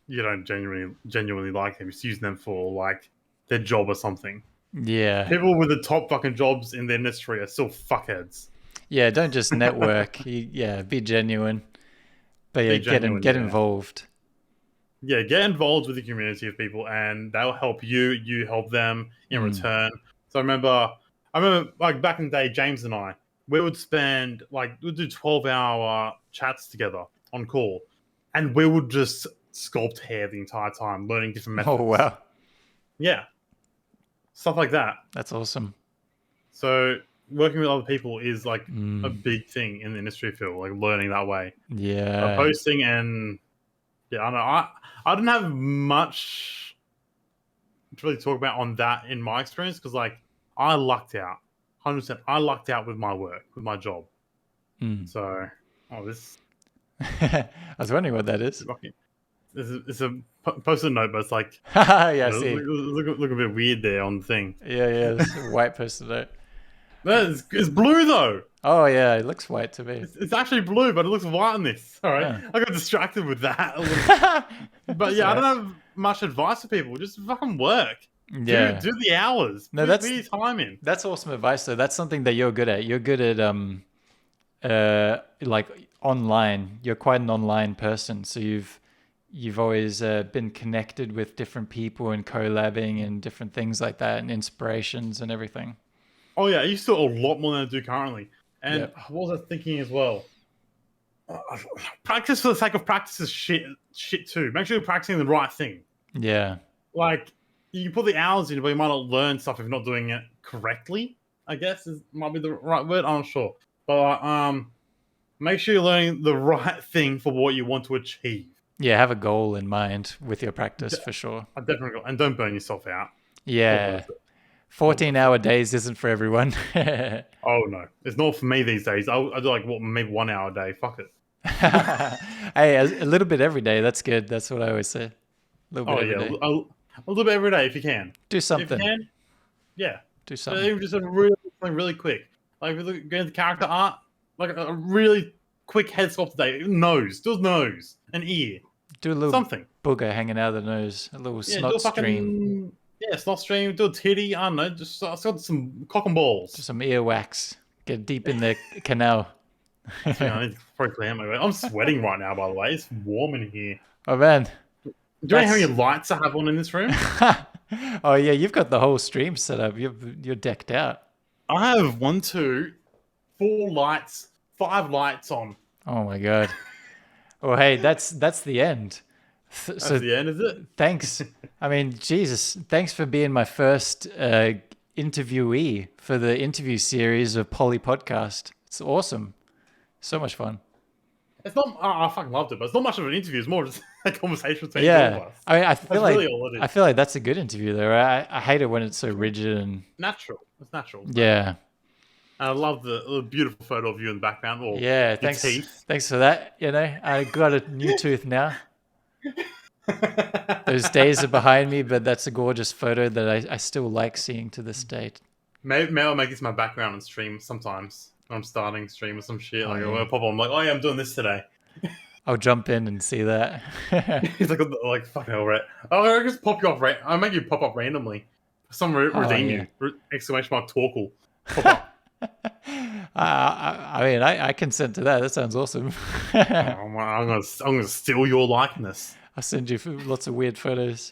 [SPEAKER 2] you don't genuinely like them. Just use them for like their job or something.
[SPEAKER 1] Yeah.
[SPEAKER 2] People with the top fucking jobs in the industry are still fuckheads.
[SPEAKER 1] Yeah, don't just network. Yeah, be genuine. But yeah,
[SPEAKER 2] Be genuine,
[SPEAKER 1] get
[SPEAKER 2] yeah.
[SPEAKER 1] involved.
[SPEAKER 2] Yeah, get involved with the community of people, and they'll help you. You help them in return. So I remember like back in the day, James and I, we would spend like we'd do 12-hour chats together on call, and we would just sculpt hair the entire time, learning different methods.
[SPEAKER 1] Oh wow.
[SPEAKER 2] Yeah, stuff like that.
[SPEAKER 1] That's awesome.
[SPEAKER 2] So working with other people is like a big thing in the industry field, like learning that way.
[SPEAKER 1] Yeah.
[SPEAKER 2] Posting and yeah, I don't know. I didn't have much to really talk about on that in my experience because like I lucked out, 100%. I lucked out with my work, with my job. So, this.
[SPEAKER 1] I was wondering what that is.
[SPEAKER 2] It's a post-it note, but it's like
[SPEAKER 1] Yeah, I see.
[SPEAKER 2] look a bit weird there on the thing.
[SPEAKER 1] Yeah, it's a white post-it note.
[SPEAKER 2] It's blue though.
[SPEAKER 1] Oh yeah, it looks white to me.
[SPEAKER 2] It's actually blue, but it looks white on this. All right,
[SPEAKER 1] Yeah.
[SPEAKER 2] I got distracted with that. A little. But yeah, I don't have much advice for people. Just fucking work.
[SPEAKER 1] Yeah.
[SPEAKER 2] Do the hours.
[SPEAKER 1] No,
[SPEAKER 2] Put your time in.
[SPEAKER 1] That's awesome advice though. That's something that you're good at. You're good at like online. You're quite an online person, so you've always been connected with different people and collabing and different things like that and inspirations and everything.
[SPEAKER 2] Oh yeah, I used to do a lot more than I do currently. And
[SPEAKER 1] Yep.
[SPEAKER 2] what was I thinking as well? Practice for the sake of practice is shit too. Make sure you're practicing the right thing.
[SPEAKER 1] Yeah.
[SPEAKER 2] Like you can put the hours in, but you might not learn stuff if you're not doing it correctly. I guess might be the right word. I'm not sure, but make sure you're learning the right thing for what you want to achieve.
[SPEAKER 1] Yeah, have a goal in mind with your practice for sure.
[SPEAKER 2] I definitely and don't burn yourself out. Not
[SPEAKER 1] Yeah.
[SPEAKER 2] worth it.
[SPEAKER 1] 14-hour days isn't for everyone.
[SPEAKER 2] Oh no, it's not for me these days. I do like maybe 1 hour a day. Fuck it.
[SPEAKER 1] Hey, a little bit every day. That's good. That's what I always say. A little bit
[SPEAKER 2] Oh
[SPEAKER 1] every
[SPEAKER 2] yeah,
[SPEAKER 1] day.
[SPEAKER 2] a little bit every day if you can.
[SPEAKER 1] Do
[SPEAKER 2] If you
[SPEAKER 1] something.
[SPEAKER 2] can, yeah.
[SPEAKER 1] Do
[SPEAKER 2] So
[SPEAKER 1] something.
[SPEAKER 2] even just something really quick. Like if you go into character art, like a really quick head sculpt today. Nose, do a nose, an ear,
[SPEAKER 1] Do a little
[SPEAKER 2] something.
[SPEAKER 1] booger hanging out of the nose. A little
[SPEAKER 2] Yeah, do
[SPEAKER 1] snot
[SPEAKER 2] a
[SPEAKER 1] stream.
[SPEAKER 2] fucking snot stream. Do a titty. I don't know. Just got some cock and balls.
[SPEAKER 1] Just some ear wax. Get deep in the canal.
[SPEAKER 2] Yeah, I need to probably clear my way. I'm sweating right now. By the way, it's warm in here.
[SPEAKER 1] Oh man.
[SPEAKER 2] Do you know how many lights I have on in this room?
[SPEAKER 1] Oh yeah, you've got the whole stream set up. You're decked out.
[SPEAKER 2] I have 1, 2, 4 lights, 5 lights on.
[SPEAKER 1] Oh my god. Well, hey, that's the end.
[SPEAKER 2] That's the end, is it?
[SPEAKER 1] Thanks. I mean, Jesus, thanks for being my first interviewee for the interview series of Polly Podcast. It's awesome. So much fun.
[SPEAKER 2] It's not. I fucking loved it, but it's not much of an interview. It's more just a conversation between two of
[SPEAKER 1] Yeah.
[SPEAKER 2] us.
[SPEAKER 1] I mean,
[SPEAKER 2] That's really all it is.
[SPEAKER 1] I feel like that's a good interview though. I hate it when it's so rigid and
[SPEAKER 2] Natural. It's natural.
[SPEAKER 1] yeah.
[SPEAKER 2] And I love the beautiful photo of you in the background. Or
[SPEAKER 1] Yeah,
[SPEAKER 2] your
[SPEAKER 1] thanks.
[SPEAKER 2] teeth.
[SPEAKER 1] Thanks for that. You know, I got a new tooth now. Those days are behind me, but that's a gorgeous photo that I still like seeing to this day.
[SPEAKER 2] Maybe I'll make this my background on stream sometimes. When I'm starting stream or some shit. Like,
[SPEAKER 1] yeah.
[SPEAKER 2] I'll pop on. I'm like, oh yeah, I'm doing this today.
[SPEAKER 1] I'll jump in and see that.
[SPEAKER 2] He's like fucking hell, Rhett. Oh, I just pop you off. I'll make you pop up randomly. Some redeem
[SPEAKER 1] yeah.
[SPEAKER 2] you. Exclamation mark Torkel. Pop up.
[SPEAKER 1] I mean, I consent to that. That sounds awesome.
[SPEAKER 2] I'm gonna steal your likeness.
[SPEAKER 1] I'll send you lots of weird photos.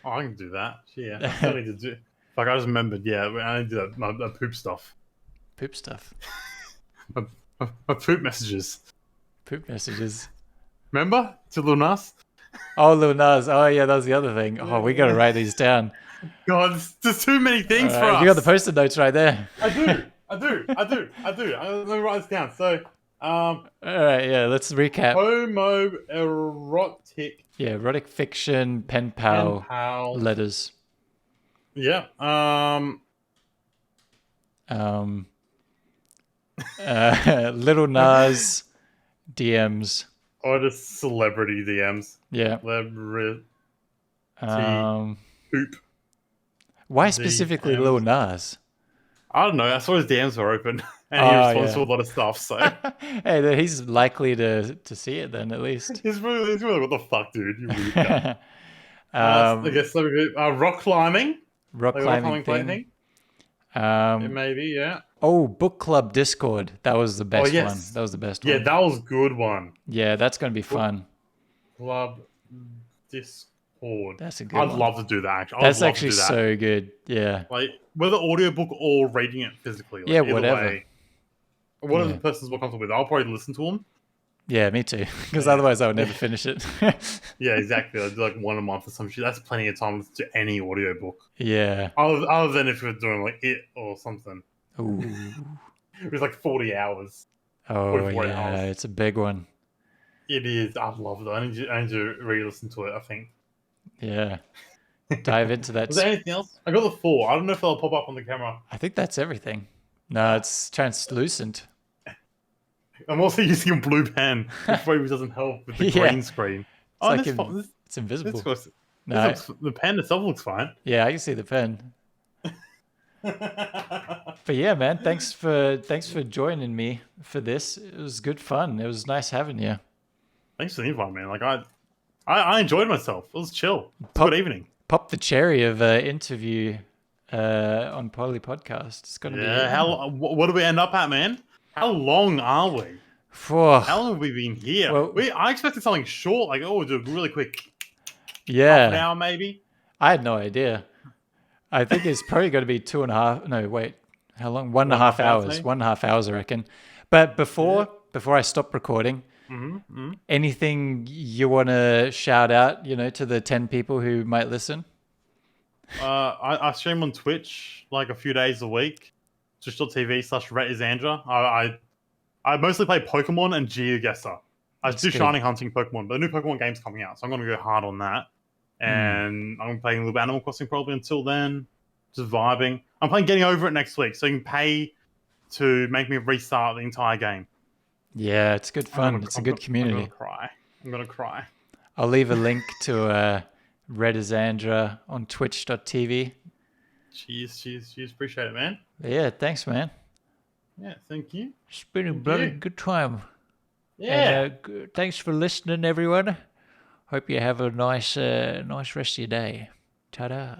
[SPEAKER 2] Oh, I can do that. Yeah, I still need to do. Like I just remembered. Yeah, I need to do that. My poop stuff.
[SPEAKER 1] Poop stuff.
[SPEAKER 2] My poop messages.
[SPEAKER 1] Poop messages.
[SPEAKER 2] Remember to Lil Nas?
[SPEAKER 1] Oh, Lil Nas. Oh, yeah, that was the other thing. Oh, we got to write these down.
[SPEAKER 2] God, there's too many things for us.
[SPEAKER 1] You got the post-it notes right there.
[SPEAKER 2] I do. Let me write this down. So,
[SPEAKER 1] all right, yeah, let's recap.
[SPEAKER 2] Homoerotic.
[SPEAKER 1] Yeah, erotic fiction, pen pal, letters.
[SPEAKER 2] Yeah.
[SPEAKER 1] Little Nas DMs.
[SPEAKER 2] Or just celebrity DMs.
[SPEAKER 1] Yeah.
[SPEAKER 2] Celebrity poop.
[SPEAKER 1] Why specifically
[SPEAKER 2] DMs.
[SPEAKER 1] Lil Nas?
[SPEAKER 2] I don't know. I saw his DMs were open, and he responds to a lot of stuff. So
[SPEAKER 1] hey, he's likely to see it then, at least.
[SPEAKER 2] he's really what the fuck, dude? You weird guy. I guess rock climbing.
[SPEAKER 1] Rock climbing thing.
[SPEAKER 2] Maybe, yeah.
[SPEAKER 1] Oh, book club Discord. That was the best
[SPEAKER 2] yes.
[SPEAKER 1] one. That was the best
[SPEAKER 2] Yeah,
[SPEAKER 1] one.
[SPEAKER 2] that was a good one.
[SPEAKER 1] Yeah, that's going to be fun.
[SPEAKER 2] Club Discord.
[SPEAKER 1] That's a good
[SPEAKER 2] I'd
[SPEAKER 1] one.
[SPEAKER 2] love to do that. Actually.
[SPEAKER 1] That's actually so good. Yeah.
[SPEAKER 2] Like, whether audiobook or reading it physically. Like,
[SPEAKER 1] yeah, whatever.
[SPEAKER 2] Way, whatever the person's more comfortable with. I'll probably listen to them.
[SPEAKER 1] Yeah, me too. Because otherwise I would never finish it.
[SPEAKER 2] Yeah, exactly. I'd do like 1 a month or some shit. That's plenty of time to listen to any audiobook.
[SPEAKER 1] Yeah.
[SPEAKER 2] Other than if you're doing like it or something.
[SPEAKER 1] Ooh.
[SPEAKER 2] It was like 40 hours.
[SPEAKER 1] Oh,
[SPEAKER 2] 40
[SPEAKER 1] yeah.
[SPEAKER 2] hours.
[SPEAKER 1] It's a big one.
[SPEAKER 2] It is. I love it. I need to re-listen to it, I think.
[SPEAKER 1] Yeah. Dive into that.
[SPEAKER 2] Was there anything else? I got the 4. I don't know if they'll pop up on the camera.
[SPEAKER 1] I think that's everything. No, it's translucent.
[SPEAKER 2] I'm also using a blue pen, which probably doesn't help with the green screen.
[SPEAKER 1] It's it's invisible.
[SPEAKER 2] The pen itself looks fine.
[SPEAKER 1] Yeah, I can see the pen. But yeah, man, thanks for joining me for this. It was good fun. It was nice having you.
[SPEAKER 2] Thanks for the invite, man. Like I enjoyed myself. It was chill. Good evening.
[SPEAKER 1] Pop the cherry of interview on Poly Podcast. It's gonna be.
[SPEAKER 2] What do we end up at, man? How long are we?
[SPEAKER 1] How
[SPEAKER 2] long have we been here?
[SPEAKER 1] Well,
[SPEAKER 2] I expected something short, like we'll do it really quick.
[SPEAKER 1] Yeah,
[SPEAKER 2] half an hour maybe.
[SPEAKER 1] I had no idea. I think it's probably going to be 2.5. No, wait. How long? 1.5 hours. 1.5 hours, I reckon. But before I stop recording, anything you want to shout out, to the 10 people who might listen?
[SPEAKER 2] I stream on Twitch like a few days a week. Twitch.tv/RhettIsAndra. I mostly play Pokemon and GeoGuessr. I
[SPEAKER 1] That's
[SPEAKER 2] do
[SPEAKER 1] good.
[SPEAKER 2] shiny hunting Pokemon, but the new Pokemon game's coming out, so I'm gonna go hard on that. And I'm playing a little bit Animal Crossing probably until then. Just vibing. I'm playing Getting Over It next week, so you can pay to make me restart the entire game.
[SPEAKER 1] Yeah, it's good fun. It's a good
[SPEAKER 2] I'm
[SPEAKER 1] community.
[SPEAKER 2] gonna cry. I'm gonna cry.
[SPEAKER 1] I'll leave a link to Redizandra on twitch.tv.
[SPEAKER 2] Cheers. Appreciate it, man.
[SPEAKER 1] Yeah, thanks, man.
[SPEAKER 2] Yeah, thank you.
[SPEAKER 1] It's been a bloody good time.
[SPEAKER 2] Yeah.
[SPEAKER 1] And thanks for listening, everyone. Hope you have a nice rest of your day. Ta-da.